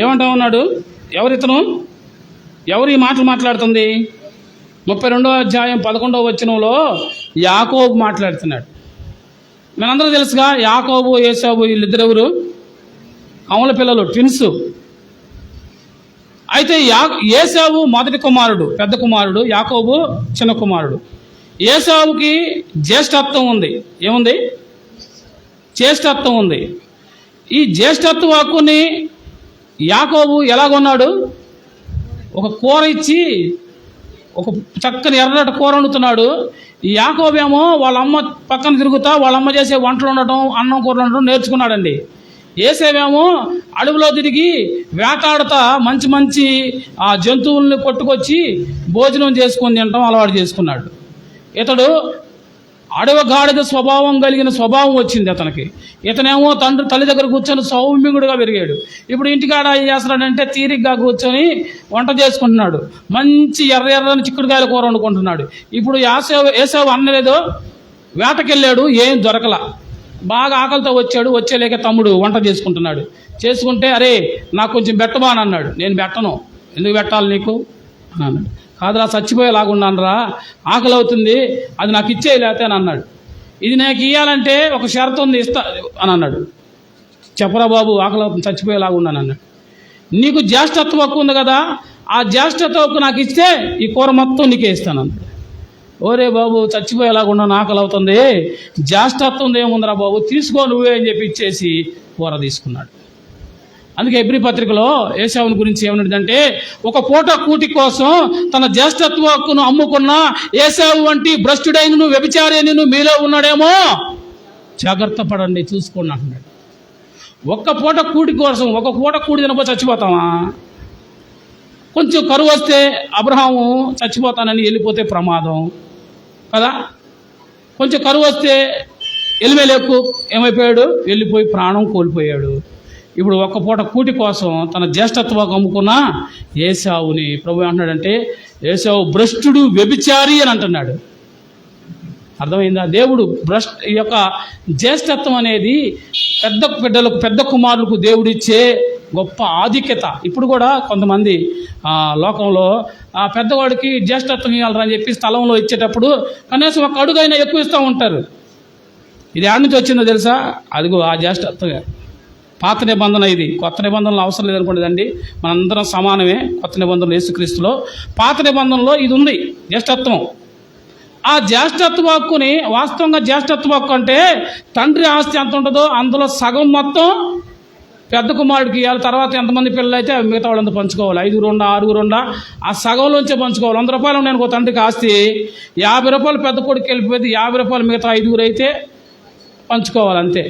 ఏమంటా ఉన్నాడు? ఎవరితను? ఎవరు ఈ మాటలు మాట్లాడుతుంది? 32వ అధ్యాయం 11వ వచనంలో యాకోబు మాట్లాడుతున్నాడు. మనందరూ తెలుసుగా, యాకోబు ఏసావు వీళ్ళిద్దరెవరు? కమల పిల్లలు, ట్విన్స్. అయితే ఏసావు మొదటి కుమారుడు, పెద్ద కుమారుడు. యాకోబు చిన్న కుమారుడు. ఏసావుకి జ్యేష్ఠత్వం ఉంది. ఏముంది? జ్యేష్ఠత్వం ఉంది. ఈ జ్యేష్ఠత్వ హక్కుని యాకోబు ఎలాగొన్నాడు? ఒక కూర ఇచ్చి ఒక చక్కని ఎర్రటి కూర వండుతున్నాడు. ఈ యాకోబు ఏమో వాళ్ళ అమ్మ పక్కన తిరుగుతా వాళ్ళ అమ్మ చేసే వంటలు ఉండటం, అన్నం కూరలు ఉండటం నేర్చుకున్నాడండి. ఏసేవేమో అడవిలో తిరిగి వేటాడుతా మంచి మంచి ఆ జంతువుల్ని కొట్టుకొచ్చి భోజనం చేసుకొని తినటం అలవాటు చేసుకున్నాడు. ఇతడు అడవి గాడిద స్వభావం వచ్చింది అతనికి. ఇతనేమో తల్లి దగ్గర కూర్చొని సౌమ్యుడుగా పెరిగాడు. ఇప్పుడు ఇంటికాడ ఏం చేస్తున్నాడంటే తీరిగ్గా కూర్చొని వంట చేసుకుంటున్నాడు. మంచి ఎర్రని చిక్కుడుకాయల కూర వండుకుంటున్నాడు. ఇప్పుడు ఏసావు అన్నలేదో వేటకెళ్ళాడు, ఏం దొరకలా. బాగా ఆకలితో వచ్చాడు. వచ్చేలేక తమ్ముడు వంట చేసుకుంటున్నాడు. చేసుకుంటే అరే నాకు కొంచెం పెట్టబా అని అన్నాడు. నేను పెట్టను. ఎందుకు పెట్టాలి నీకు అని అన్నాడు. కాదురా చచ్చిపోయేలాగున్నానురా, ఆకలి అవుతుంది, అది నాకు ఇచ్చేయలేతే అని అన్నాడు. ఇది నాకు ఇవ్వాలంటే ఒక షరతు ఉంది, ఇస్తా అని అన్నాడు. చెప్పరా బాబు, ఆకలి అవుతుంది, చచ్చిపోయేలాగున్నాను అన్నాడు. నీకు జ్యేష్ఠత్వ హక్కు ఉంది కదా, ఆ జ్యేష్ఠత్వ హక్కు నాకు ఇస్తే ఈ కూర మొత్తం నీకే ఇస్తాను అన్నాడు. ఓరే బాబు, చచ్చిపోయేలాగున్నాను, ఆకలి అవుతుంది, జ్యేష్ఠత్వం ఏముందిరా బాబు, తీసుకో నువ్వే అని చెప్పి ఇచ్చేసి కూర తీసుకున్నాడు. అందుకే హెబ్రీ పత్రికలో ఏసావుని గురించి ఏమన్నదంటే, ఒక పూట కూటి కోసం తన జ్యేష్ఠత్వ హక్కును అమ్ముకున్న ఏసావు వంటి భ్రష్టుడైనను వ్యభిచారైనను మీలో ఉన్నాడేమో, జాగ్రత్త పడండి, చూసుకోండి అంటున్నాడు. ఒక్క పూట కూటి కోసం, ఒక పూట కూడి తినపో చచ్చిపోతామా? కొంచెం కరువు వస్తే అబ్రహాము చచ్చిపోతానని వెళ్ళిపోతే ప్రమాదం కదా. కొంచెం కరువు వస్తే ఎలిమెలెకు ఏమైపోయాడు? వెళ్ళిపోయి ప్రాణం కోల్పోయాడు. ఇప్పుడు ఒక్క పూట కూటి కోసం తన జ్యేష్ఠత్వం అమ్ముకున్న ఏసావుని ప్రభు అంటున్నాడంటే, ఏసావు భ్రష్టుడు, వ్యభిచారి అని అంటున్నాడు. అర్థమైందా? దేవుడు ఈ యొక్క జ్యేష్ఠత్వం అనేది పెద్ద బిడ్డలకు, పెద్ద కుమారులకు దేవుడిచ్చే గొప్ప ఆధిక్యత. ఇప్పుడు కూడా కొంతమంది లోకంలో పెద్దవాడికి జ్యేష్ఠత్వం ఇవ్వాలని చెప్పి స్థలంలో ఇచ్చేటప్పుడు కనీసం ఒక అడుగైనా ఎక్కువ ఇస్తూ ఉంటారు. ఇది ఆడ నుంచి వచ్చిందో తెలుసా? అదిగో ఆ జ్యేష్ఠత్వమే. పాత నిబంధన ఇది, కొత్త నిబంధనలు అవసరం లేదనుకోండి. మనందరం సమానమే కొత్త నిబంధనలు యేసుక్రీస్తులో. పాత నిబంధనలో ఇది ఉంది, జ్యేష్ఠత్వం. ఆ జ్యేష్ఠత్వ హక్కుని, వాస్తవంగా జ్యేష్ఠత్వ హక్కు అంటే తండ్రి ఆస్తి ఎంత ఉంటుందో అందులో సగం మొత్తం పెద్ద కుమారుడికి ఇవ్వాలి. తర్వాత ఎంతమంది పిల్లలు అయితే మిగతా వాళ్ళంతా పంచుకోవాలి. 5 ఉండా 6 ఉండా ఆ సగంలోంచే పంచుకోవాలి. 100 రూపాయలు నేను ఒక తండ్రికి ఆస్తి, 50 రూపాయలు పెద్ద కొడుకు వెళ్ళిపోతే 50 రూపాయలు మిగతా 5 అయితే పంచుకోవాలి. అంతే,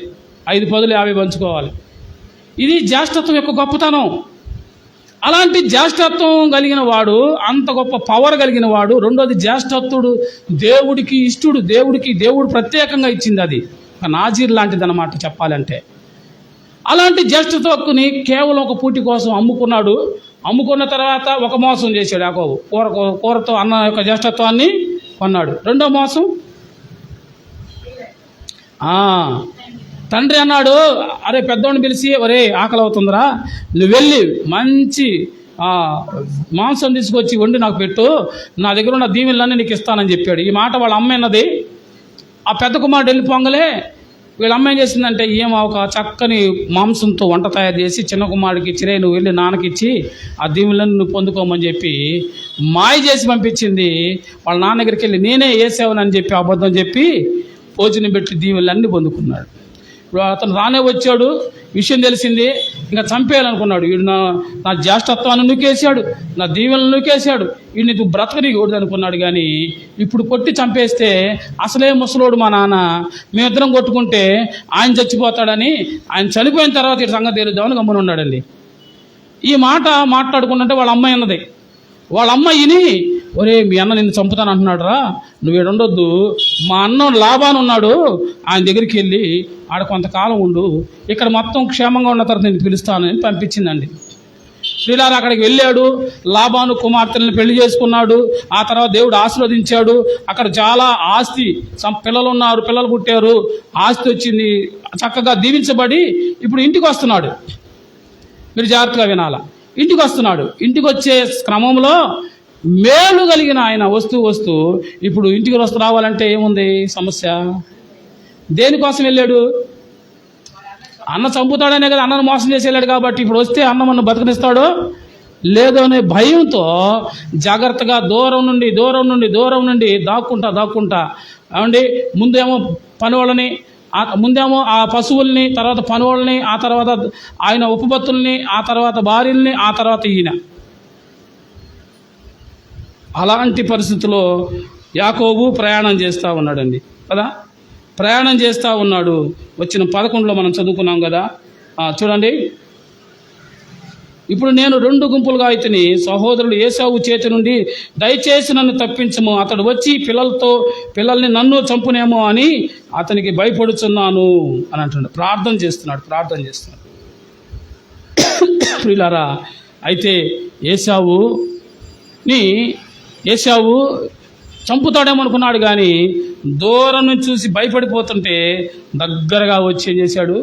5 10 50 పంచుకోవాలి. ఇది జ్యేష్ఠత్వం యొక్క గొప్పతనం. అలాంటి జ్యేష్ఠత్వం కలిగిన వాడు, అంత గొప్ప పవర్ కలిగిన వాడు. రెండోది, జ్యేష్ఠత్వుడు దేవుడికి ఇష్టడు. దేవుడు ప్రత్యేకంగా ఇచ్చింది. అది నాజీర్ లాంటిది అన్నమాట చెప్పాలంటే. అలాంటి జ్యేష్ఠత్వ హక్కుని కేవలం ఒక పూటి కోసం అమ్ముకున్నాడు. అమ్ముకున్న తర్వాత ఒక మోసం చేశాడు యాకోబు. కూరతో అన్న యొక్క జ్యేష్ఠత్వాన్ని కొన్నాడు. రెండో మోసం, తండ్రి అన్నాడు, అరే పెద్దోడిని పిలిచి, ఒరే ఆకలి అవుతుందిరా, నువ్వు వెళ్ళి మంచి మాంసం తీసుకొచ్చి వండి నాకు పెట్టు, నా దగ్గర ఉన్న దీవెనలన్నీ నీకు ఇస్తానని చెప్పాడు. ఈ మాట వాళ్ళ అమ్మ అన్నది. ఆ పెద్ద కుమారుడు వెళ్ళిపోగానే వీళ్ళ అమ్మ ఏం చేసిందంటే, ఏమో ఒక చక్కని మాంసంతో వంట తయారు చేసి చిన్న కుమారుడికి ఇచ్చిరే, నువ్వు వెళ్ళి నాన్నకిచ్చి ఆ దీవెనలను నువ్వు పొందుకోమని చెప్పి మాయ చేసి పంపించింది. వాళ్ళ నాన్న దగ్గరికి వెళ్ళి నేనే ఏసావునని చెప్పి అబద్ధం చెప్పి భోజనం పెట్టి దీవెనలన్నీ పొందుకున్నాడు. ఇప్పుడు అతను రానే వచ్చాడు, విషయం తెలిసింది, ఇంకా చంపేయాలనుకున్నాడు. వీడు నా జ్యేష్ఠత్వాన్ని నూకేశాడు, నా దీవెనలు నూకేశాడు, వీడిని నువ్వు బ్రతకనీయకూడదు అనుకున్నాడు. కానీ ఇప్పుడు కొట్టి చంపేస్తే అసలే ముసలోడు మా నాన్న, మేమిద్దరం కొట్టుకుంటే ఆయన చచ్చిపోతాడని, ఆయన చనిపోయిన తర్వాత ఇటు సంగతి తేలుద్దామని గమ్మున ఉన్నాడండి. ఈ మాట మాట్లాడుకుంటుంటే వాళ్ళ అమ్మాయి అన్నది, వాళ్ళ అమ్మాయిని, ఒరే మీ అన్న నిన్ను చంపుతాను అంటున్నాడు రా, నువ్వు ఉండొద్దు, మా అన్న లాభాన్ని ఉన్నాడు, ఆయన దగ్గరికి వెళ్ళి ఆడ కొంతకాలం ఉండు, ఇక్కడ మొత్తం క్షేమంగా ఉన్న తర్వాత నేను పిలుస్తానని పంపించిందండి. శ్రీలారా అక్కడికి వెళ్ళాడు, లాభాను కుమార్తెలను పెళ్లి చేసుకున్నాడు. ఆ తర్వాత దేవుడు ఆశీర్వదించాడు. అక్కడ చాలా ఆస్తి, పిల్లలు ఉన్నారు, పిల్లలు పుట్టారు, ఆస్తి వచ్చింది, చక్కగా దీవించబడి ఇప్పుడు ఇంటికి వస్తున్నాడు. మీరు జాగ్రత్తగా వినాలా. ఇంటికి వస్తున్నాడు. ఇంటికి వచ్చే క్రమంలో మేలు కలిగిన ఆయన వస్తూ ఇప్పుడు ఇంటికి రావాలంటే ఏముంది సమస్య? దేనికోసం వెళ్ళాడు? అన్న చంపుతాడనే కదా, అన్నను మోసం చేసి వెళ్ళాడు. కాబట్టి ఇప్పుడు వస్తే అన్న మన బతకనిస్తాడో లేదో అనే భయంతో జాగ్రత్తగా దూరం నుండి దాక్కుంటా ఏమండి, ముందేమో పనివాళ్ళని, ముందేమో ఆ పశువుల్ని, తర్వాత పనివాళ్ళని, ఆ తర్వాత ఆయన ఉపపత్తుల్ని, ఆ తర్వాత భార్యల్ని, ఆ తర్వాత ఈయన. అలాంటి పరిస్థితిలో యాకోబు ప్రయాణం చేస్తూ ఉన్నాడండి కదా. ప్రయాణం చేస్తూ ఉన్నాడు. వచ్చిన 11లో మనం చదువుకున్నాం కదా. చూడండి, ఇప్పుడు నేను 2 గుంపులుగా అయితేని, సహోదరులు ఏశావు చేతి నుండి దయచేసి నన్ను తప్పించము, అతడు వచ్చి పిల్లల్ని నన్ను చంపునేమో అని అతనికి భయపడుచున్నాను అని అంటున్నాడు. ప్రార్థన చేస్తున్నాడు. ప్రియులారా, అయితే ఏశావు చంపుతాడేమో అనుకున్నాడు. కానీ దూరం నుంచి చూసి భయపడిపోతుంటే దగ్గరగా వచ్చి ఏం చేశాడు?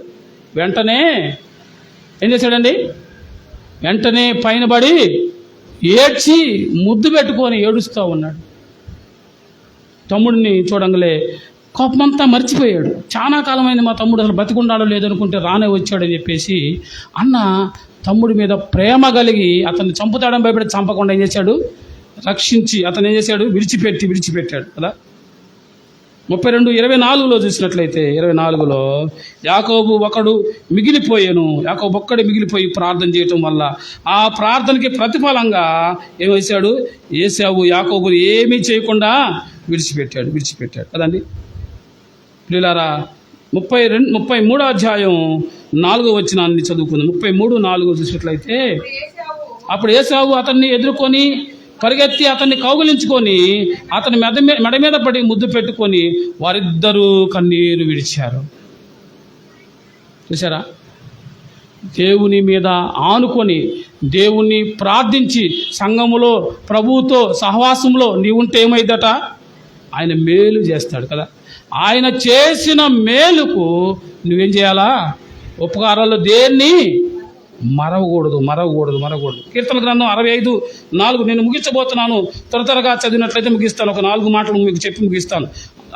వెంటనే పైన పడి ఏడ్చి ముద్దు పెట్టుకొని ఏడుస్తూ ఉన్నాడు. తమ్ముడిని చూడంగలే కోపమంతా మర్చిపోయాడు. చాలా కాలమైంది మా తమ్ముడు అసలు బతికుండాడో లేదనుకుంటే రానే వచ్చాడని చెప్పేసి అన్న తమ్ముడి మీద ప్రేమ కలిగి అతన్ని చంపుతాడని భయపడి చంపకుండా ఏం చేశాడు? రక్షించి అతను ఏం చేశాడు? విడిచిపెట్టాడు కదా. 32:24 చూసినట్లయితే, 24లో యాకోబు ఒక్కడు మిగిలిపోయి ప్రార్థన చేయటం వల్ల ఆ ప్రార్థనకి ప్రతిఫలంగా ఏం చేశాడు? ఏశావు యాకోబు ఏమీ చేయకుండా విడిచిపెట్టాడు కదండి. ప్రియులారా, 33వ అధ్యాయం 4వ వచనాన్ని చదువుకుందాం. 33:4 చూసినట్లయితే, అప్పుడు ఏశావు అతన్ని ఎదుర్కొని పరిగెత్తి అతన్ని కౌగిలించుకొని అతని మెడ మీద పడి ముద్దు పెట్టుకొని వారిద్దరూ కన్నీరు విడిచారు. చూసారా? దేవుని మీద ఆనుకొని దేవుణ్ణి ప్రార్థించి సంఘములో ప్రభువుతో సహవాసంలో నీవుంటే ఏమైందట? ఆయన మేలు చేస్తాడు కదా. ఆయన చేసిన మేలుకు నువ్వేం చేయాలా? ఉపకారాలు దేన్ని మరవకూడదు. కీర్తన గ్రంథం 65:4 నేను ముగించబోతున్నాను. త్వరగా చదివినట్లయితే ముగిస్తాను. ఒక 4 మాటలు మీకు చెప్పి ముగిస్తాను.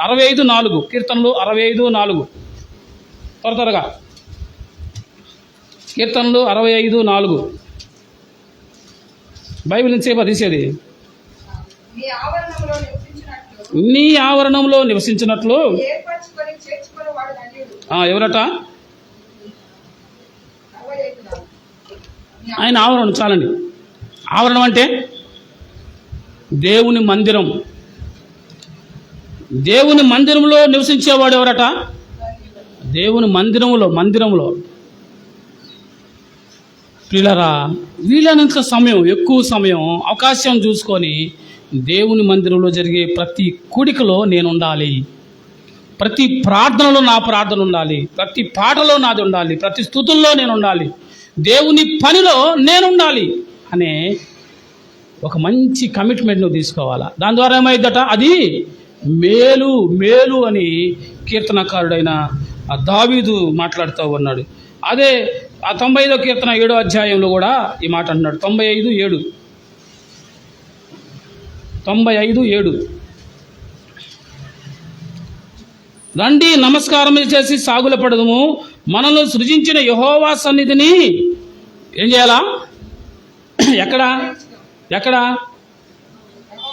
65:4 కీర్తనలు 65:4 త్వరగా కీర్తనలు 65:4 బైబిల్ నుంచి తీసేది. నీ ఆవరణంలో నివసించినట్లు ఎవరట? ఆయన ఆవరణం చాలండి. ఆవరణం అంటే దేవుని మందిరం. దేవుని మందిరంలో నివసించేవాడు ఎవరట? దేవుని మందిరంలో. ప్రియులారా, వీలైనంత ఎక్కువ సమయం అవకాశం చూసుకొని దేవుని మందిరంలో జరిగే ప్రతి కూడికలో నేను ఉండాలి, ప్రతి ప్రార్థనలో నా ప్రార్థన ఉండాలి, ప్రతి పాటలో నాది ఉండాలి, ప్రతి స్తుతుల్లో నేను ఉండాలి, దేవుని పనిలో నేను ఉండాలి అనే ఒక మంచి కమిట్మెంట్ నువ్వు తీసుకోవాలా. దాని ద్వారా ఏమైందట? అది మేలు అని కీర్తనకారుడైన దావీదు మాట్లాడుతూ ఉన్నాడు. అదే ఆ 95వ కీర్తన 7వ అధ్యాయంలో కూడా ఈ మాట అంటున్నాడు. 95:7 రండి నమస్కారం చేసి సాగుల పడదుము, మనల్ని సృజించిన యెహోవా సన్నిధిని ఏం చేయాలా?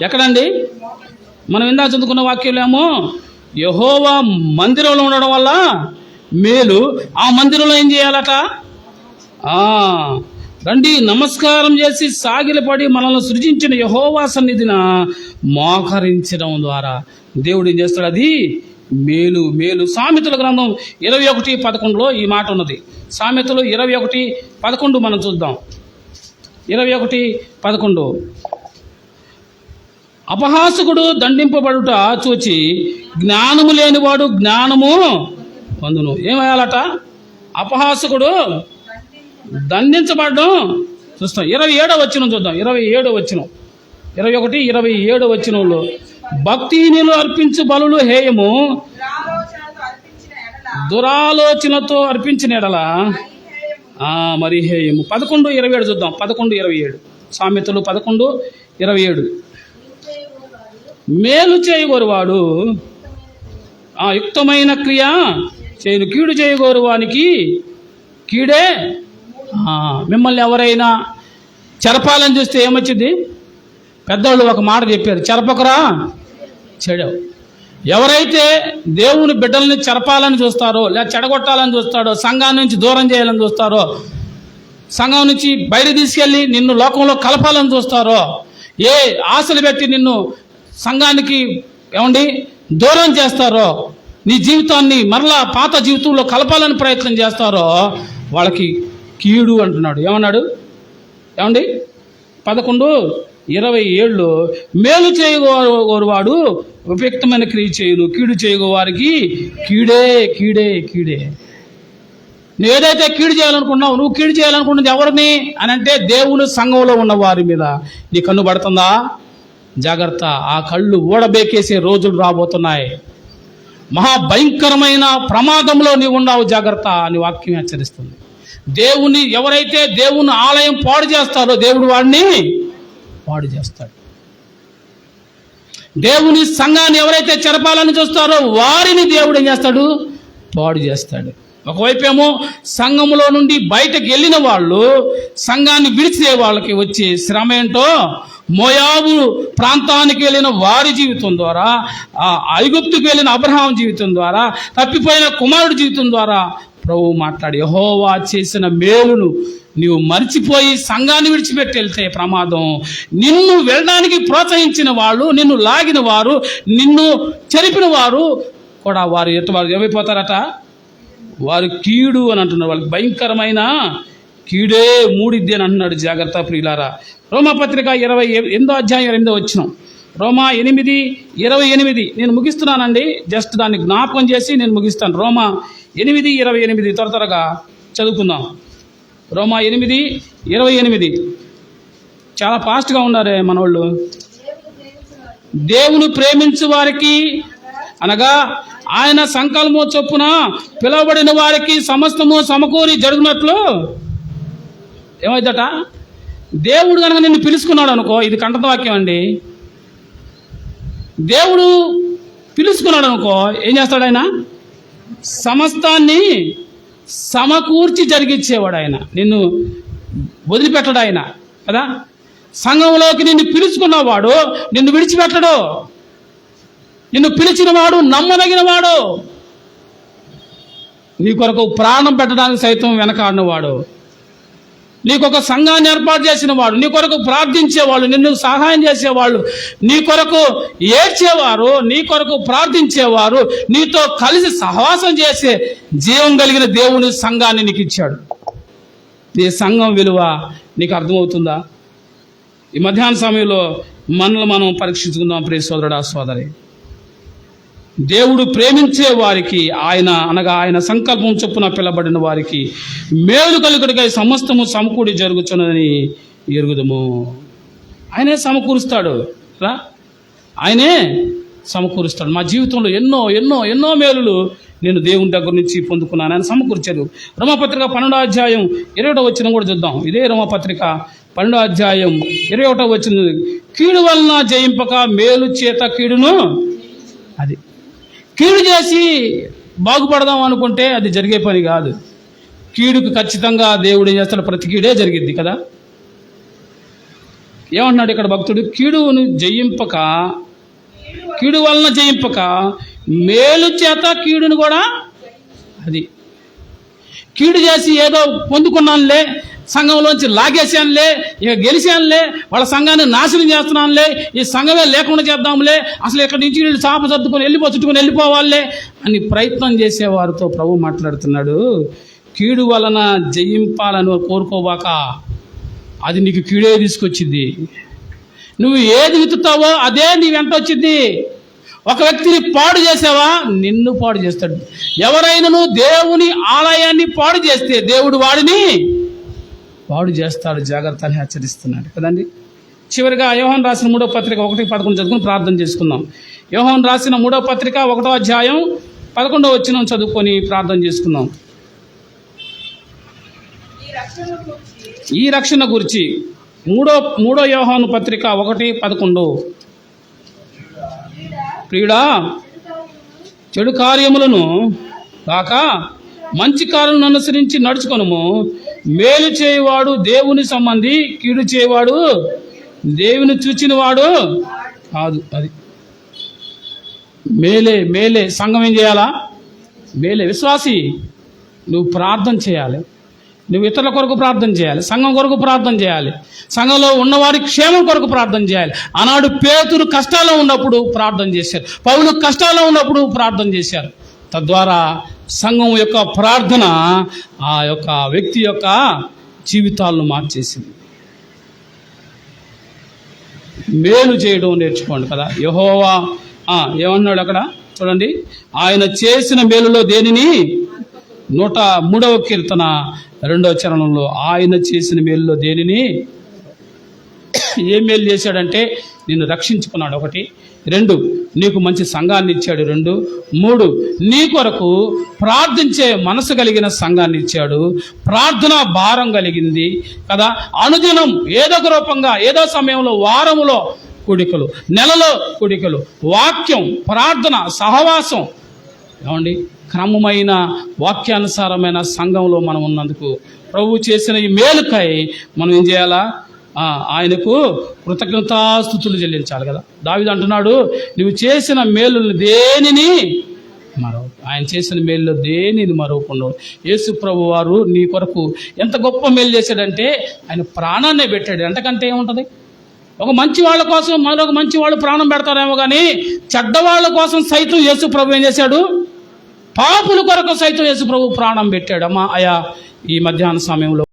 ఎక్కడండి? మనం ఇందా చదువుకున్న వాక్యంలో ఏమో యెహోవా మందిరంలో ఉండడం వల్ల మేలు. ఆ మందిరంలో ఏం చేయాలట? రండి, నమస్కారం చేసి సాగిలపడి మనల్ని సృజించిన యెహోవా సన్నిధిన మోకరించడం ద్వారా దేవుడు ఏం చేస్తాడు? అది మేలు. మేలు. సామెతల గ్రంథం 21:11 ఈ మాట ఉన్నది. సామెతలు 21:11 మనం చూద్దాం. 21:11 అపహాసకుడు దండింపబడుట చూచి జ్ఞానము లేనివాడు జ్ఞానము పొందును. ఏమయ్యాలట? అపహాసకుడు దండించబడడం చూస్తాం. 27వ వచనం చూద్దాం. 27వ వచనం, 21:27 వచనంలో భక్తిహీనులు అర్పించు బలులు హేయము, దురాలోచనతో అర్పించిన ఎడల మరి హేయము. 11:27 చూద్దాం. 11:27 సామెతలు 11:27 మేలు చేయగోరువాడు యుక్తమైన క్రియ చేయను, కీడు చేయగోరు వానికి కీడే. మిమ్మల్ని ఎవరైనా చెరపాలని చూస్తే ఏమొచ్చింది? పెద్దవాళ్ళు ఒక మాట చెప్పారు, చెరపకరా చెడవు. ఎవరైతే దేవుని బిడ్డల్ని చెరపాలని చూస్తారో, లేదా చెడగొట్టాలని చూస్తాడో, సంఘం నుంచి దూరం చేయాలని చూస్తారో, సంఘం నుంచి బయట తీసుకెళ్ళి నిన్ను లోకంలో కలపాలని చూస్తారో, ఏ ఆశలు పెట్టి నిన్ను సంఘానికి దూరం చేస్తారో, నీ జీవితాన్ని మరలా పాత జీవితంలో కలపాలని ప్రయత్నం చేస్తారో వాళ్ళకి కీడు అంటున్నాడు. ఏమన్నాడు? 11:27 మేలు చేయగోరువాడు ఉపయుక్తమైన క్రియ చేయును, కీడు చేయగోవారికి కీడే కీడే కీడే. నువ్వు ఏదైతే కీడు చేయాలనుకున్నావు, నువ్వు కీడు చేయాలనుకున్నది ఎవరిని అని అంటే దేవుని సంఘంలో ఉన్న వారి మీద నీ కన్ను పడుతుందా? జాగ్రత్త. ఆ కళ్ళు ఊడబేకేసే రోజులు రాబోతున్నాయి. మహాభయంకరమైన ప్రమాదంలో నీవు ఉన్నావు, జాగ్రత్త అని వాక్యం హెచ్చరిస్తుంది. ఎవరైతే దేవుని ఆలయం పాడు చేస్తారో దేవుడు వాడిని పాడు చేస్తాడు. దేవుని సంఘాన్ని ఎవరైతే చెరపాలని చూస్తారో వారిని దేవుడు ఏం చేస్తాడు? పాడు చేస్తాడు. ఒకవైపేమో సంఘములో నుండి బయటకు వెళ్ళిన వాళ్ళు సంఘాన్ని విడిచే వాళ్ళకి వచ్చే శ్రమ ఏంటో, మోయాబు ప్రాంతానికి వెళ్ళిన వారి జీవితం ద్వారా, ఐగుప్తుకు వెళ్ళిన అబ్రహాం జీవితం ద్వారా, తప్పిపోయిన కుమారుడి జీవితం ద్వారా ప్రభువు మాట్లాడి యెహోవా చేసిన మేలును నీవు మర్చిపోయి సంఘాన్ని విడిచిపెట్టి వెళ్తే ప్రమాదం. నిన్ను వెళ్ళడానికి ప్రోత్సహించిన వాళ్ళు, నిన్ను లాగిన వారు, నిన్ను చెరిపిన వారు కూడా వారు ఏమైపోతారట? వారు కీడు అని అంటున్నారు. వాళ్ళకి భయంకరమైన కీడే మూడిద్ది అని అంటున్నాడు. జాగ్రత్త ప్రియులారా. రోమాపత్రిక 8:8 రోమా 8:28 నేను ముగిస్తున్నానండి. జస్ట్ దాన్ని జ్ఞాపకం చేసి నేను ముగిస్తాను. రోమా 8:28 త్వరగా చదువుకుందాం. రోమా 8:28 చాలా ఫాస్ట్గా ఉన్నారే మనోళ్ళు. దేవుని ప్రేమించు వారికి అనగా ఆయన సంకల్పము చొప్పున పిలువబడిన వారికి సమస్తము సమకూరి జరుగునట్లు ఏమైందట? దేవుడు కనుక నిన్ను పిలుచుకున్నాడు అనుకో, ఇది కంఠత వాక్యం అండి. దేవుడు పిలుచుకున్నాడు అనుకో, ఏం చేస్తాడు? ఆయన సమస్తాన్ని సమకూర్చి జరిగించేవాడు. ఆయన నిన్ను వదిలిపెట్టడు ఆయన కదా. సంఘంలోకి నిన్ను పిలుచుకున్నవాడు నిన్ను విడిచిపెట్టడు. నిన్ను పిలిచిన వాడు నమ్మదగిన వాడు. నీ కొరకు ప్రాణం పెట్టడానికి సైతం వెనకాడినవాడు. నీకొక సంఘాన్ని ఏర్పాటు చేసిన వాడు, నీ కొరకు ప్రార్థించేవాళ్ళు, నిన్ను సహాయం చేసేవాళ్ళు, నీ కొరకు ఏడ్చేవారు, నీ కొరకు ప్రార్థించేవారు, నీతో కలిసి సహవాసం చేసే జీవం కలిగిన దేవుని సంఘాన్ని నీకు ఇచ్చాడు. నీ సంఘం విలువ నీకు అర్థమవుతుందా? ఈ మధ్యాహ్న సమయంలో మనల్ని మనం పరీక్షించుకుందాం ప్రియ సోదరుడా, సోదరి. దేవుడు ప్రేమించే వారికి ఆయన సంకల్పం చొప్పున పిలబడిన వారికి మేలు కలుగుటకై సమస్తము సమకూడి జరుగుతున్నదని ఎరుగుదము. ఆయనే సమకూరుస్తాడు రా, ఆయనే సమకూరుస్తాడు. మా జీవితంలో ఎన్నో ఎన్నో ఎన్నో మేలులు నేను దేవుని దగ్గర నుంచి పొందుకున్నాను. ఆయన సమకూర్చాడు. రోమాపత్రిక 12:20 కూడా చూద్దాం. ఇదే రోమాపత్రిక 12:21 కీడు వలన జయింపక మేలు చేత కీడును, అది కీడు చేసి బాగుపడదాం అనుకుంటే అది జరిగే పని కాదు. కీడుకు ఖచ్చితంగా దేవుడు ఏం చేస్తాడు? ప్రతి కీడే జరిగిద్ది కదా. ఏమంటున్నాడు ఇక్కడ భక్తుడు? కీడును జయింపక, కీడు వలన జయింపక మేలు చేత కీడును కూడా, అది కీడు చేసి ఏదో పొందుకున్నానులే, సంఘంలోంచి లాగేసానులే, ఇక గెలిచానులే, వాళ్ళ సంఘాన్ని నాశనం చేస్తున్నానులే, ఈ సంఘమే లేకుండా చేద్దాంలే, అసలు ఇక్కడి నుంచి వీళ్ళు చాప సర్దుకొని వెళ్ళిపోవాలే అని ప్రయత్నం చేసేవారితో ప్రభు మాట్లాడుతున్నాడు. కీడు వలన జయింపాలని కోరుకోవాక, అది నీకు కీడే తీసుకొచ్చింది. నువ్వు ఏది విత్తుతావో అదే నీ వెంట వచ్చింది. ఒక వ్యక్తిని పాడు చేసావా, నిన్ను పాడు చేస్తాడు. ఎవరైనా దేవుని ఆలయాన్ని పాడు చేస్తే దేవుడు వాడిని పాడు చేస్తాడు. జాగ్రత్త అని హెచ్చరిస్తున్నాడు కదండి. చివరిగా యోహాను రాసిన 3వ పత్రిక 1:11 చదువుకుని ప్రార్థన చేసుకుందాం. యోహాను రాసిన 3వ పత్రిక 1వ అధ్యాయం 11వ వచనం చదువుకొని ప్రార్థన చేసుకుందాం. ఈ రక్షణ గురించి 3వ యోహాను పత్రిక 1:11. ప్రియుడా, చెడు కార్యములను కాక మంచి కార్యములను అనుసరించి నడుచుకొనుము. మేలు చేయవాడు దేవుని సంబంధి, కీడు చేయవాడు దేవుని చూచిన వాడు కాదు. అది మేలే. సంఘం ఏం చేయాలా? మేలే. విశ్వాసి, నువ్వు ప్రార్థన చేయాలి. నువ్వు ఇతరుల కొరకు ప్రార్థన చేయాలి, సంఘం కొరకు ప్రార్థన చేయాలి, సంఘంలో ఉన్నవారి క్షేమం కొరకు ప్రార్థన చేయాలి. ఆనాడు పేతురు కష్టాల్లో ఉన్నప్పుడు ప్రార్థన చేశారు, పౌలు కష్టాల్లో ఉన్నప్పుడు ప్రార్థన చేశారు. తద్వారా సంఘం యొక్క ప్రార్థన ఆ యొక్క వ్యక్తి యొక్క జీవితాలను మార్చేసింది. మేలు చేయడం నేర్చుకోండి కదా. యెహోవా ఏమన్నాడు అక్కడ చూడండి, ఆయన చేసిన మేలులో దేనిని, 103వ కీర్తన 2వ చరణంలో, ఆయన చేసిన మేలులో దేనిని, ఏ మేలు చేశాడంటే నిన్ను రక్షించుకున్నాడు 1, 2 నీకు మంచి సంఘాన్ని ఇచ్చాడు, 2, 3 నీ కొరకు ప్రార్థించే మనసు కలిగిన సంఘాన్ని ఇచ్చాడు, ప్రార్థన భారం కలిగింది కదా. అనుదినం ఏదో ఒక రూపంగా, ఏదో సమయంలో, వారములో కూడికలు, నెలలో కూడికలు, వాక్యం, ప్రార్థన, సహవాసం, ఏమండి క్రమమైన వాక్యానుసారమైన సంఘంలో మనం ఉన్నందుకు ప్రభు చేసిన ఈ మేలుకై మనం ఏం చేయాలా? ఆయనకు కృతజ్ఞతాస్తుతులు చెల్లించాలి కదా. దావీదు అంటున్నాడు, నువ్వు చేసిన మేలుని దేనిని ఆయన చేసిన మేలులో దేనిని మరవకుండా. యేసు ప్రభు వారు నీ కొరకు ఎంత గొప్ప మేలు చేశాడంటే ఆయన ప్రాణాన్నే పెట్టాడు. అంతకంటే ఏముంటుంది? ఒక మంచి వాళ్ళ కోసం మరొక మంచి వాళ్ళు ప్రాణం పెడతారేమో కానీ చెడ్డవాళ్ళ కోసం సైతం యేసు ప్రభు ఏం చేశాడు? పాపుల కొరకు సైతం యేసు ప్రభు ప్రాణం పెట్టాడు. అయ్యా ఈ మధ్యాహ్న సమయంలో